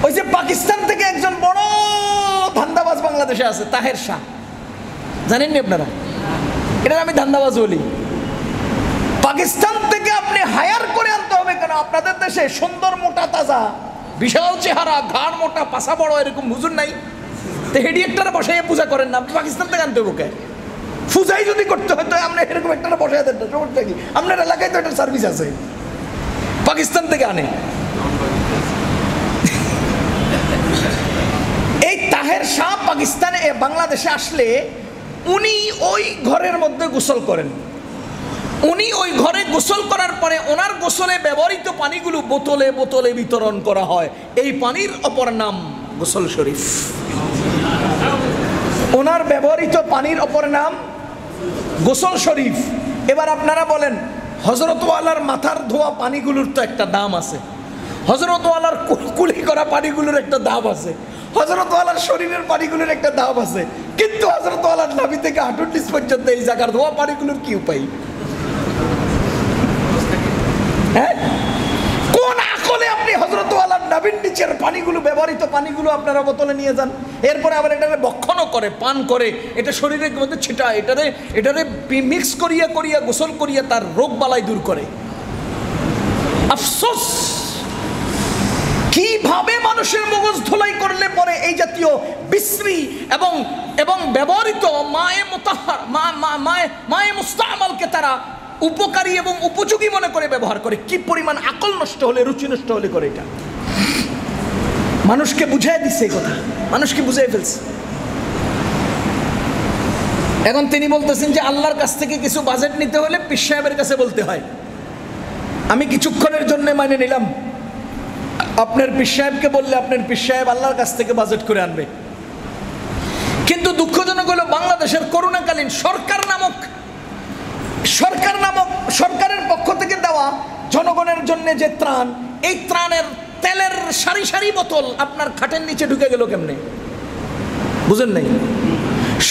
ওই যে পাকিস্তান থেকে একজন বড় ধান্দাবাজ বাংলাদেশে আছে, তাহের শাহ, জানেননি আপনারা? এটা আমি ধান্দাবাজ বলি। পাকিস্তান থেকে আপনি হায়ার করে আনতে হবে কেন? আপনাদের দেশে সুন্দর মোটা তাজা বিশাল চেহারা, ঘাড় মোটা, পাশা বড় এরকম হুজুর নাই? তো হেডি একটা বসাইয়ে পূজা করেন না, পাকিস্তান থেকে আনতে হবে কে? পূজাই যদি করতে হয় তো আমরা এরকম একটা বসাই দেন না, সমস্যা কি? আপনার এলাকায় তো একটা সার্ভিস আছে, পাকিস্তান থেকে আনে। এই তাহের শাহ পাকিস্তানে বাংলাদেশে আসলে উনি ওই ঘরের মধ্যে গোসল করেন। উনি ওই ঘরে গোসল করার পরে ওনার গোসলে ব্যবহৃত পানিগুলো বোতলে বোতলে বিতরণ করা হয়। এই পানির অপর নাম গোসল শরীফ। ওনার ব্যবহৃত পানির অপর নাম গোসল শরীফ। এবার আপনারা বলেন, হযরত ওয়ালার মাথার ধোয়া পানিগুলোর তো একটা দাম আছে, হযরত ওয়ালার কুলি করা পানিগুলোর একটা দাম আছে, হযরত ওয়ালার শরীরের পানিগুলোর একটা দাম আছে, কিন্তু হযরত ওয়ালার নাভি থেকে হাঁটুর নিচ পর্যন্ত এই জায়গার ধোয়া পানিগুলোর কি উপায়? হ্যাঁ, কোন আকলে আপনি হযরত ওয়ালার নাভির নিচের পানিগুলো, ব্যবহৃত পানিগুলো আপনারা বোতলে নিয়ে যান, এরপরে আবার এটারে ভক্ষণও করে, পান করে, এটা শরীরের মধ্যে ছিটায়, এটারে মিক্স করিয়া করিয়া গোসল করিয়া তার রোগ বালাই দূর করে। আফসোস, কিভাবে মানুষের মগজ ধোলাই করলে পরে এই জাতীয় বিশ্রী এবং এবং ব্যবহৃত মায়ে মুস্তামালকে তারা উপকারী এবং উপযোগী মনে করে ব্যবহার করে। কি পরিমাণ আকল নষ্ট হলে, রুচি নষ্ট হলে করে এটা। মানুষকে বুঝাই দিচ্ছে এই কথা, মানুষকে বুঝাই ফেলছে। এখন তিনি বলতেছেন যে আল্লাহর কাছ থেকে কিছু বাজেট নিতে হলে পীর সাহেবের কাছে বলতে হয়। আমি কিছুক্ষণের জন্য মানে নিলাম, আপনার পীর সাহেবকে বললে আপনার পীর সাহেব আল্লাহর কাছ থেকে বাজেট করে আনবে। কিন্তু দুঃখজনক হলো বাংলাদেশের করোনাকালীন সরকারের পক্ষ থেকে দেওয়া জনগণের জন্য যে ত্রাণ, এই ত্রাণের তেলের সারি সারি বোতল আপনার খাটের নিচে ঢুকে গেল কেমনে? বুঝেন নাই?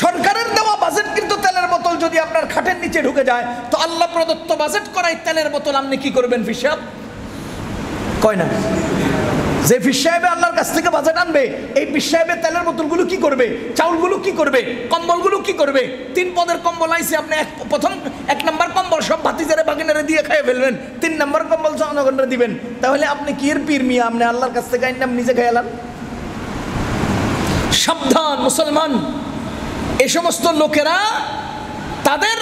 সরকারের দেওয়া বাজেট কিন্তু তেলের বোতল যদি আপনার খাটের নিচে ঢুকে যায়, তো আল্লাহ প্রদত্ত বাজেট করাই তেলের বোতল আপনি কি করবেন? পীর সাহেব কয় না যে পীর সাহেবে আল্লাহর কাছ থেকে বাজেট আনবে, এই পীর সাহেবের তেলের বোতলগুলো কি করবে, চাউলগুলো কি করবে, কম্বলগুলো কি করবে? 3 পদের কম্বল আইছে, আপনি প্রথম 1 নম্বর কম্বল সব ভাতিজারে বাগিনারে দিয়ে খেয়ে ফেলবেন, 3 নম্বর কম্বল জনগণরে দিবেন। তাহলে আপনি কি এর পীর মিয়া? আপনি আল্লাহর কাছ থেকে আইনাম নিজে খাইলাম। সাবধান মুসলমান, এই সমস্ত লোকেরা তাদের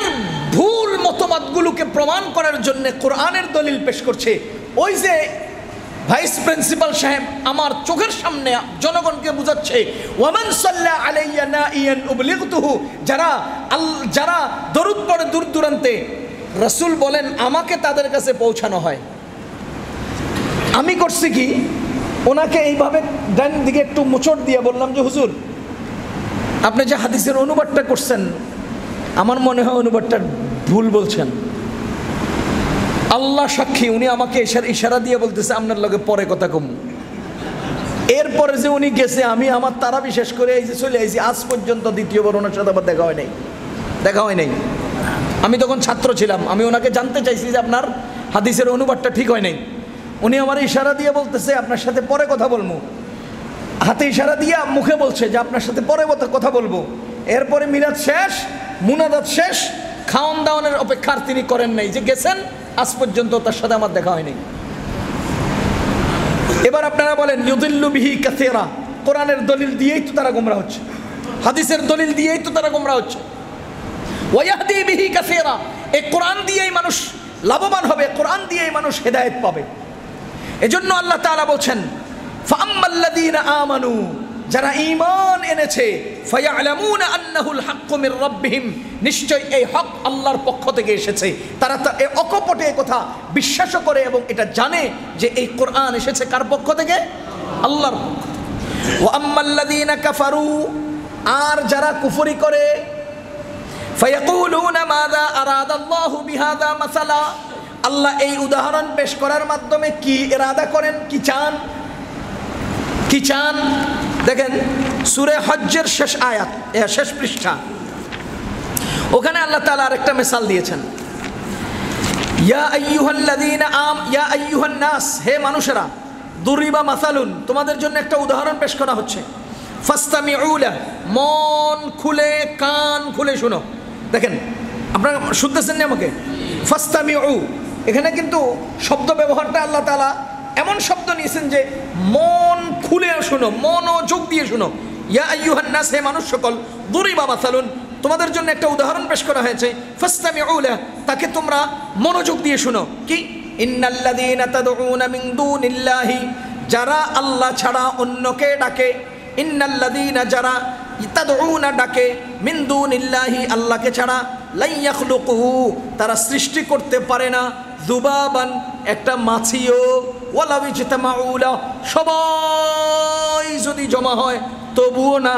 ভুল মতবাদগুলোকে প্রমাণ করার জন্য কোরআনের দলিল পেশ করছে। ওই যে ভাইস প্রিন্সিপাল সাহেব আমার চোখের সামনে জনগণকে বুঝাচ্ছে, ওয়ামান সাল্লা আলাইয়া নাইয়ান উবলিগতুহু, যারা দরুদ পড়ে দূর দূরান্তে, রাসূল বলেন আমাকে তাদের কাছে পৌঁছানো হয়। আমি করছি কি, ওনাকে এইভাবে ডান দিকে একটু মোচড় দিয়ে বললাম যে হুজুর, আপনি যে হাদিসের অনুবাদটা করছেন, আমার মনে হয় অনুবাদটা ভুল বলছেন। আল্লাহ সাক্ষী, উনি আমাকে ইশারা দিয়ে বলতেছে আপনার লগে পরে কথা কম। এরপরে যে উনি গেছে, আমি আমার তারা বিশেষ করে এই যে চলে আইছি, আজ পর্যন্ত দ্বিতীয়বার ওনার সাথে আবার দেখা হয় নাই। আমি তখন ছাত্র ছিলাম, আমি ওনাকে জানতে চাইছি যে আপনার হাদিসের অনুবাদটা ঠিক হয় নাই। উনি আমার ইশারা দিয়ে বলতেছে আপনার সাথে পরে কথা বলবো, হাতে ইশারা দিয়ে মুখে বলছে যে আপনার সাথে পরে কথা বলবো। এরপরে মিলাদ শেষ, মুনাজাত শেষ, খাওয়ান দাওয়ানের অপেক্ষার তিনি করেন নাই, যে গেছেন, আজ পর্যন্ত তার সাথে আমার দেখা হয়নি। এবার আপনারা বলেন ইউদিল্লু বিহি কাসীরা, কোরআনের দলিল দিয়েই তো তারা গোমরা হচ্ছে, হাদিসের দলিল দিয়েই তো তারা গোমরা হচ্ছে। ওয়া ইয়াহদি বিহি কাসীরা, এই কোরআন দিয়েই মানুষ লাভবান হবে, কোরআন দিয়েই মানুষ হেদায়েত পাবে। এজন্য আল্লাহ তাআলা বলছেন ফাআম্মাল্লাযীনা আমানু, যারা ঈমান এনেছে, ফায়ালামুনা আন্নাহুল হাক্কু মির রাব্বিহিম, নিশ্চয় এই হক আল্লাহর পক্ষ থেকে এসেছে। তারা এই অকপটে কথা বিশ্বাস করে এবং এটা জানে যে এই কোরআন এসেছে কার পক্ষ থেকে? আল্লাহর পক্ষ থেকে। ওয়া আম্মাল্লাযীনা কাফারু, আর যারা কুফরি করে, ফায়াকুলুনা মাযা আরাদাল্লাহু বিহাযা মাসালা, আল্লাহ এই উদাহরণ পেশ করার মাধ্যমে কি ইরাদা করেন, কি চান? দেখেন সূরা হজ্জের শেষ আয়াত, শেষ পৃষ্ঠা, ওখানে আল্লাহ তাআলা আরেকটা মিসাল দিয়েছেন। ইয়া আইয়ুহান নাস, হে মানুষেরা, দুরিবা মাসালুন, তোমাদের জন্য একটা উদাহরণ পেশ করা হচ্ছে। ফাসতামিউ লা, মন খুলে কান খুলে শুনো। দেখেন আপনারা শুনতেছেন না আমাকে? ফাসতামিউ, এখানে কিন্তু শব্দ ব্যবহারটা আল্লাহ তাআলা এমন শব্দ নিয়েছেন যে মন খুলে শুনো, মনোযোগ দিয়ে শুনো। ইয়া আইয়ুহান নাস, হে মানুষ সকল, দুরিবা মাসালুন, তোমাদের জন্য একটা উদাহরণ পেশ করা হয়েছে। ফাসতামিউ লা, তাকে তোমরা মনোযোগ দিয়ে শুনো। কি? ইন্নাল্লাযীনা তাদউনা মিন দুনিল্লাহি, যারা আল্লাহ ছাড়া অন্যকে ডাকে, ইন্নাল্লাযীনা, যারা তাদউনা ডাকে, মিন দুনিল্লাহি, আল্লাহকে ছাড়া, লা ইয়াখলুকু, তারা সৃষ্টি করতে পারে না, যুবাবান, একটা মাছিও, ওয়ালা ইজতামাউ লা, সবাই যদি জমা হয় তবুও না।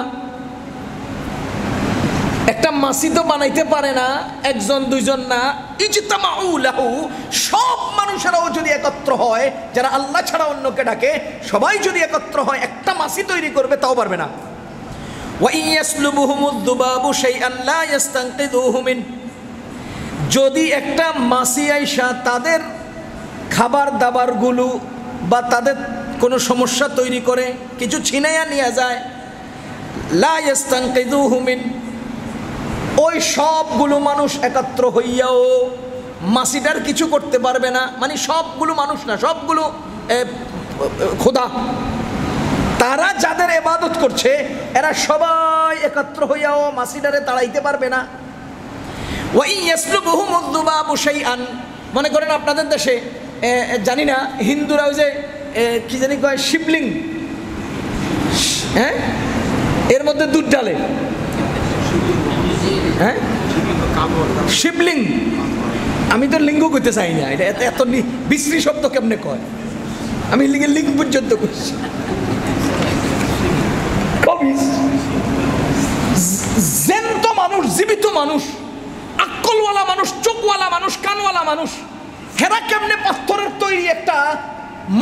একটা মাসিদও বানাইতে পারে না একজন দুইজন না, ইজতামাউ লাহু, সব মানুষেরাও যদি একত্র হয়, যারা আল্লাহ ছাড়া অন্যকে ডাকে, সবাই যদি একত্র হয় একটা মাসি তৈরি করবে, তাও পারবে না। ওয়া ইয়াসলুবুহুমুদ দুবাবু শাইআন লা ইস্তানকিযুহু মিন, যদি একটা মাসি আইসা তাদের খাবার দাবারগুলো বা তাদের কোনো সমস্যা তৈরি করে কিছু ছিনাইয়া নিয়ে যায়, লা ইস্তানকিযুহু মিন, ওই সবগুলো মানুষ একত্র হইয়াও মাসিটার কিছু করতে পারবে না। মানে সবগুলো মানুষ না, সবগুলো খোদা, তারা যাদের ইবাদত করছে এরা সবাই একত্র হইয়াও মাসিটারে তাড়াইতে পারবে না। ওয়া ইয়াসলুবুহুমুদ দুবাবু শাইআন, মনে করেন আপনাদের দেশে জানি না হিন্দুরা ওই যে কি জানি কয় শিবলিং, হ্যাঁ, এর মধ্যে দুধ ডালে, হ্যাঁ শিবলিং, আমি তো লিঙ্গ করতে চাই না, এটা এত বিশ্রী শব্দ কেমনে কয়, আমি লিঙ্গ পর্যন্ত করছি। জ্যান্ত মানুষ, জীবিত মানুষ, আকলওয়ালা মানুষ, চোখওয়ালা মানুষ, কানওয়ালা মানুষ, হেরা কেমনে পাথরের তৈরি একটা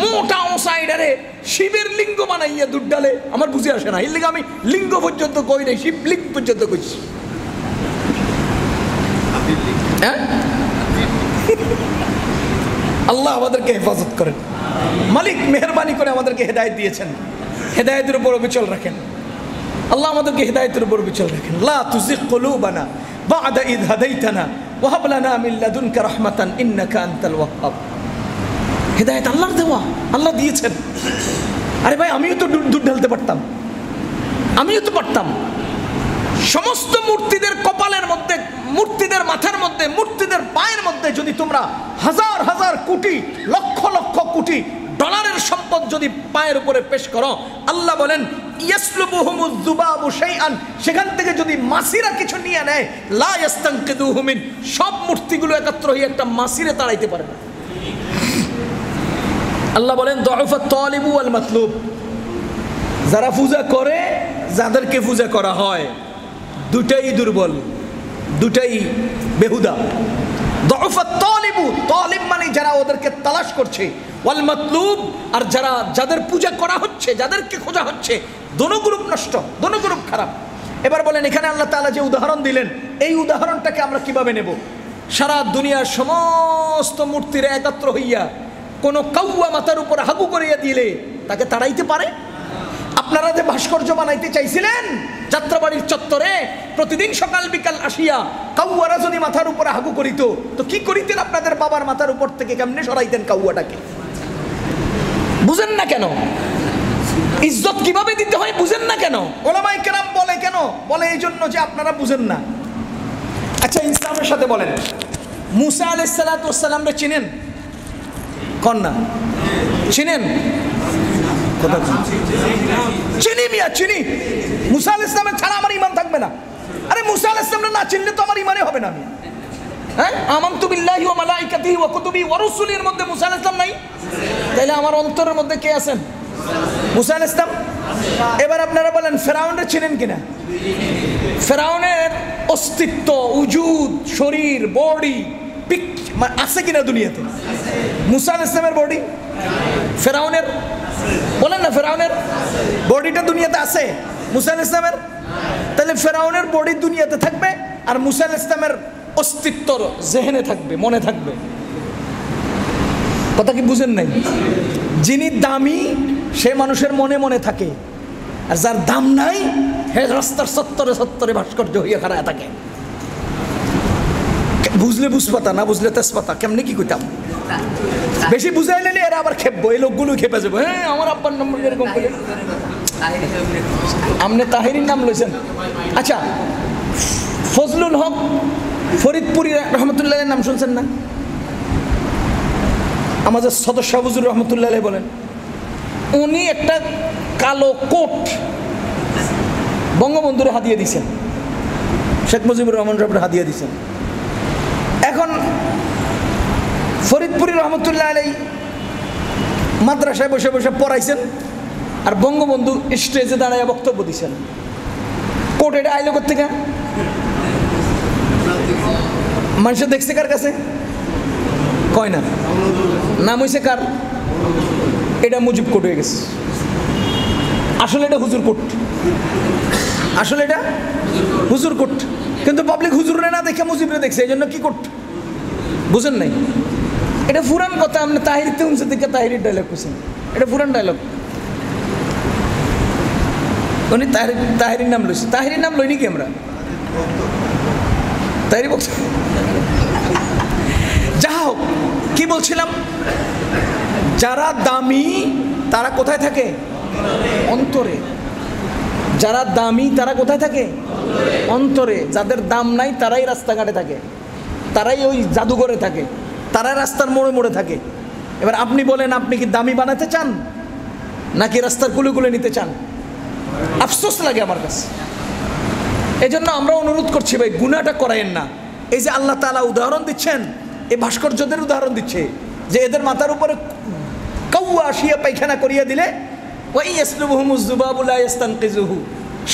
মোটা সাইডারে শিবের লিঙ্গ বানাইয়া দুধ ডালে, আমার বুঝে আসে না। এর লিগে আমি লিঙ্গ পর্যন্ত কই নাই, শিবলিঙ্গ পর্যন্ত কইছি। আল্লাহ আমাদেরকে হেফাজত করেন, মালিক মেহরবানি করে আমাদেরকে হেদায়েত দিয়েছেন, হেদায়েতের উপর অবিচল রাখেন। আল্লাহ আমাদেরকে হেদায়েতের উপর অবিচল রাখেন। লা তুযিগ কুলুবানা বা'দা ইয হাদাইতানা ওয়া হাব লানা মিন লাদুনকা রাহমাতান ইন্নাকা আনতাল ওয়াহ্হাব। হেদায়েত আল্লাহর দেওয়া, আল্লাহ দিয়েছেন। আরে ভাই, আমিও তো দুধ ঢালতে পারতাম, আমিও তো পারতাম। সমস্ত মূর্তিদের কপালের মধ্যে, মূর্তিদের মাথার মধ্যে, মূর্তিদের পায়ের মধ্যে যদি তোমরা হাজার হাজার কোটি, লক্ষ লক্ষ কোটি ডলারের সম্পদ যদি পায়ের উপরে পেশ করো, আল্লাহ বলেন ইয়াসলুবুহুমুজ যুবাবু শাইআন, সেখান থেকে যদি মাসিরা কিছু নিয়ে নেয়, লা ইস্তানকিযুহু মিন, সব মূর্তিগুলো একত্র হয়ে একটা মাসিরে তাড়াইতে পারে না। আল্লাহ বলেন দুআফাত তালিবু ওয়াল মাতলুব, যারা পূজা করে, যাদেরকে পূজা করা হয়, দুটাই দুর্বল, দুটাই বেহুদা। দুআফাত তালিবু, তালিব মানে যারা ওদেরকে তালাশ করছে, ওয়াল মাতলুব, আর যারা যাদের পূজা করা হচ্ছে, যাদেরকে খোঁজা হচ্ছে, দোনো গ্রুপ নষ্ট, দোনো গ্রুপ খারাপ। এবার বলেন এখানে আল্লাহ তাআলা যে উদাহরণ দিলেন, এই উদাহরণটাকে আমরা কিভাবে নেব? সারা দুনিয়ার সমস্ত মূর্তিরা একত্র হইয়া কোনো কাউয়া মাথার উপর হাগু করিয়া দিলে তাকে তাড়াইতে পারে? আপনারা যে ভাস্কর্য বানাইতে চাইছিলেন যাত্রাবাড়ির চত্বরে, প্রতিদিন সকাল বিকাল আসিয়া কাউয়ারা যদি মাথার উপরে হাগু করিত, তো কি করিতেন? আপনাদের বাবার মাথার উপর থেকে কেমনে সরাইতেন কাউয়াটাকে? বুঝেন না কেন? ইজ্জত কিভাবে দিতে হয় বুঝেন না কেন? ওলামায়ে কেরাম বলে কেন? বলে এই জন্য যে আপনারা বুঝেন না। আচ্ছা, ইসলামের সাথে বলেন, মুসা আলাইহিস সালাতু ওয়াস সালামকে চিনেন? কোন না চিনেন? চিনি মিয়া, চিনি। মুসা আলাইহিস সালাম ছাড়া আমার ঈমান থাকবে না। আরে মুসা আলাইহিস সালাম না চিনলে তো আমার ঈমানই হবে না। আমি হ্যাঁ, আমানতু বিল্লাহি ওয়া মালাইকাতিহি ওয়া কুতুবিহি ওয়া রুসুলির মধ্যে মুসা আলাইহিস সালাম নাই, তাইলে আমার অন্তরের মধ্যে কে আছেন? মুসা আলাইহিস সালাম। এবার আপনারা বলেন ফেরাউনকে চিনেন কিনা? ফেরাউনের অস্তিত্ব, উজুদ, শরীর, বডি আছে কিনা দুনিয়াতে? মুসা আলাইহিস সালামের বডি, ফেরাউনের বলেন না, ফেরাউনের বডিটা দুনিয়াতে আছে, মুসা আলাইহিস সালামের? তাহলে ফেরাউনের বডি দুনিয়াতে থাকবে আর মুসা আলাইহিস সালামের অস্তিত্ব জেহেনে থাকবে, মনে থাকবে। কথা কি বুঝেন নাই? যিনি দামি সে মানুষের মনে মনে থাকে, আর যার দাম নাই হে রাস্তার সত্তরে সত্তরে ভাস্কর্য হইয়া খাড়ায় থাকে। বুঝলে বুঝপাতা, না বুঝলে তেজপাতা। কেমনি কি কইতাম? বেশি বুঝাইলে এরা আবার খেপবো, এই লোকগুলো খেপে যাবো। হ্যাঁ, আমার আব্বার নম্বর এরকম করে আপনি তাহিরির নাম লইছেন। আচ্ছা, ফজলুল হক ফরিদপুরি রহমতুল্লাহের নাম শুনছেন না? আমাদের সদস্য হুজুর রহমতুল্লাহ বলেন, উনি একটা কালো কোট বঙ্গবন্ধুরে হাদিয়ে দিয়েছেন, শেখ মুজিবুর রহমান সাহেবের হাদিয়ে দিয়েছেন। এখন ফরিদপুরি রহমতুল্লাহ আলাই মাদ্রাসায় বসে বসে পড়াইছেন, আর বঙ্গবন্ধু স্টেজে দাঁড়ায় বক্তব্য দিচ্ছেন। কোট এটা আইলো কোথেকে? মানুষে দেখছে কার কাছে? কয় না। নাম হয়েছে কার? এটা মুজিব কোর্ট হয়ে গেছে। আসলে এটা হুজুর কোর্ট, আসলে এটা হুজুর কোর্ট, কিন্তু পাবলিক হুজুরে না দেখে মুজিবরে দেখছে, এই জন্য কি কোর্ট? বুঝেন নাই? এটা পুরান কথা। আপনি তাহিরিতে শুনছে দেখে তাহিরির ডায়লগ করছেন, এটা পুরান ডায়লগ। উনি তাহিরির নাম লইছে, তাহিরির নাম লইনি কি আমরা? তাহিরি বলছে। যা হোক, কি বলছিলাম? যারা দামি তারা কোথায় থাকে? অন্তরে। যারা দামি তারা কোথায় থাকে? অন্তরে। যাদের দাম নাই তারাই রাস্তাঘাটে থাকে, তারাই ওই জাদুঘরে থাকে, তারাই রাস্তার মোড়ে মোড়ে থাকে। এবার আপনি বলেন, আপনি কি দামি বানাতে চান নাকি রাস্তার কুলে কুলে নিতে চান? আফসোস লাগে আমার কাছে। এই জন্য আমরা অনুরোধ করছি, ভাই গুনাহটা করায়েন না। এই যে আল্লাহ তাআলা উদাহরণ দিচ্ছেন, এই ভাস্কর্যদের উদাহরণ দিচ্ছে যে এদের মাথার উপরে কাউয়া আসিয়া পায়খানা করিয়া দিলে ওয়াই ইয়াসলুবুহুমুজ যুবাবু লা ইস্তানকিযুহু,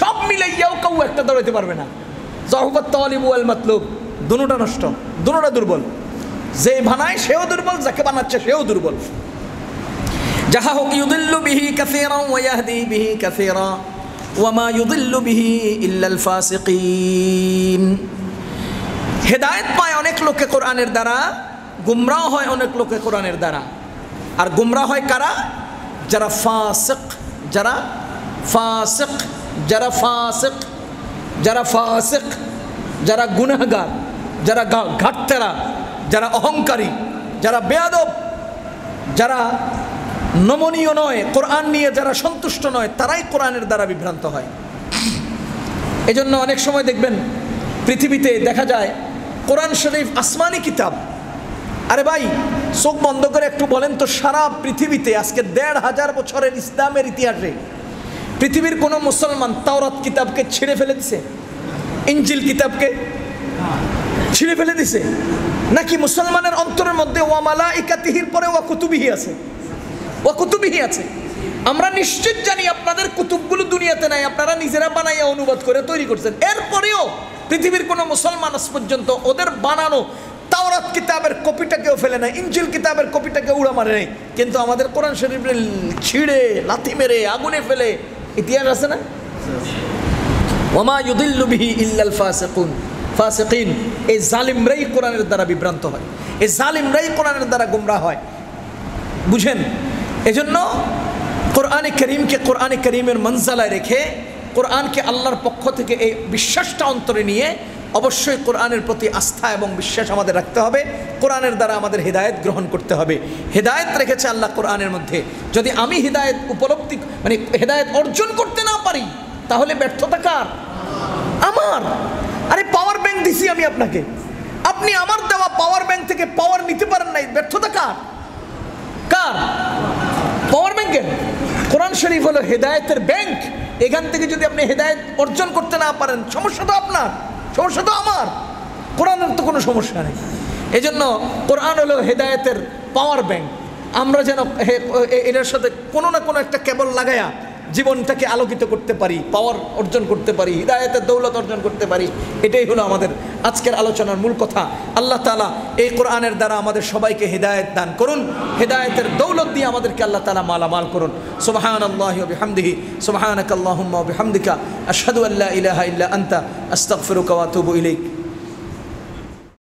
সব মিলাইয়াও কাউয়া একটা দাঁড়াইতে পারবে না। যাহুবাত তালিবু ওয়াল মাতলুব, দুটোটা নষ্ট, দুটোটা দুর্বল। যে বানায় সেও দুর্বল, যাকে বানাচ্ছে সেও দুর্বল। যাহা হোক, ইউদিল্লু বিহি কাসীরান ওয়া ইয়াহদি বিহি কাসীরা ওয়া মা ইউদিল্লু বিহি ইল্লাল ফাসিকিন। হেদায়েত পায় অনেক লোকে কোরআনের দ্বারা, গুমরাহ হয় অনেক লোকে কোরআনের দ্বারা। আর গুমরাহ হয় কারা? যারা ফাসিক, যারা ফাসিক, যারা ফাসিক, যারা ফাসিক, যারা গুনাহগার, যারা ঘাটতেরা, যারা অহংকারী, যারা বেয়াদব, যারা নমনীয় নয়, কোরআন নিয়ে যারা সন্তুষ্ট নয়, তারাই কোরআনের দ্বারা বিভ্রান্ত হয়। এজন্য অনেক সময় দেখবেন পৃথিবীতে দেখা যায় কোরআন শরীফ আসমানি কিতাব। আরে ভাই, চোখ বন্ধ করে একটু বলেন তো, সারা পৃথিবীতে আজকে ১৫০০ বছরের ইসলামের ইতিহাসে পৃথিবীর কোনো মুসলমান তাওরাত কিতাবকে ছিঁড়ে ফেলে দিছে? ইনজিল কিতাবকে ছিঁড়ে ফেলে দিছে? নাকি মুসলমানের অন্তরের মধ্যে ওয়া মালাইকাতিহির পরে ওয়া কুতুবিহি আছে, ওয়া কুতুবিহি আছে? আমরা নিশ্চিত জানি আপনাদের কুতুবগুলো দুনিয়াতে নাই, আপনারা নিজেরা বানাইয়া অনুবাদ করে তৈরি করছেন। এরপরেও পৃথিবীর কোনো মুসলমান আজ পর্যন্ত ওদের বানানো তাওরাত কিতাবের কপিটাকেও ফেলে নাই, ইনজিল কিতাবের কপিটাকে উড়া মারে নাই। কিন্তু আমাদের কোরআন শরীফে ছিঁড়ে লাথি মেরে আগুনে ফেলে ইতিহাস আছে না? ওয়ামা ইউদিল্লু বিহি ইল্লাল ফাসিকুন, ফাসিকিন। এই জালিমরাই কোরআনের দ্বারা বিভ্রান্ত হয়, এই জালিমরাই কোরআনের দ্বারা গুমরাহ হয়। বুঝেন? এজন্য কোরআনে কারীমকে কোরআনে কারীমের মনজালায় রেখে, কোরআনকে আল্লাহর পক্ষ থেকে এই বিশ্বাসটা অন্তরে নিয়ে অবশ্যই কোরআনের প্রতি আস্থা এবং বিশ্বাস আমাদের রাখতে হবে। কোরআনের দ্বারা আমাদের হিদায়াত গ্রহণ করতে হবে। হিদায়াত রেখেছে আল্লাহ কোরআনের মধ্যে। যদি আমি হিদায়াত উপলব্ধি মানে হিদায়াত অর্জন করতে না পারি, তাহলে ব্যর্থতা কার? আমার। আরে পাওয়ার ব্যাংক দিছি আমি আপনাকে, আপনি আমার দেওয়া পাওয়ার ব্যাংক থেকে পাওয়ার নিতে পারেন নাই, ব্যর্থতা কার? কার? পাওয়ার ব্যাংকের। কোরআন শরীফ হলো হেদায়েতের ব্যাংক। এখান থেকে যদি আপনি হেদায়েত অর্জন করতে না পারেন, সমস্যা তো আপনার, সমস্যা তো আমার। কোরআনের তো কোনো সমস্যা নেই। এজন্য কোরআন হলো হেদায়েতের পাওয়ার ব্যাংক। আমরা যেন এটার সাথে কোনো না কোনো একটা কেবল লাগায়া জীবনটাকে আলোকিত করতে পারি, পাওয়ার অর্জন করতে পারি, হিদায়াতের দৌলত অর্জন করতে পারি। এটাই হলো আমাদের আজকের আলোচনার মূল কথা। আল্লাহ তাআলা এই কোরআনের দ্বারা আমাদের সবাইকে হিদায়াত দান করুন, হিদায়াতের দৌলত দিয়ে আমাদেরকে আল্লাহ তাআলা মালামাল করুন। সুবহানাল্লাহি ওয়া বিহামদিহি, সুবহানাকাল্লাহুম্মা ওয়া বিহামদিকা, আশহাদু আল্লা ইলাহা ইল্লা আনতা, আস্তাগফিরুকা ওয়া আতুবু ইলাইক।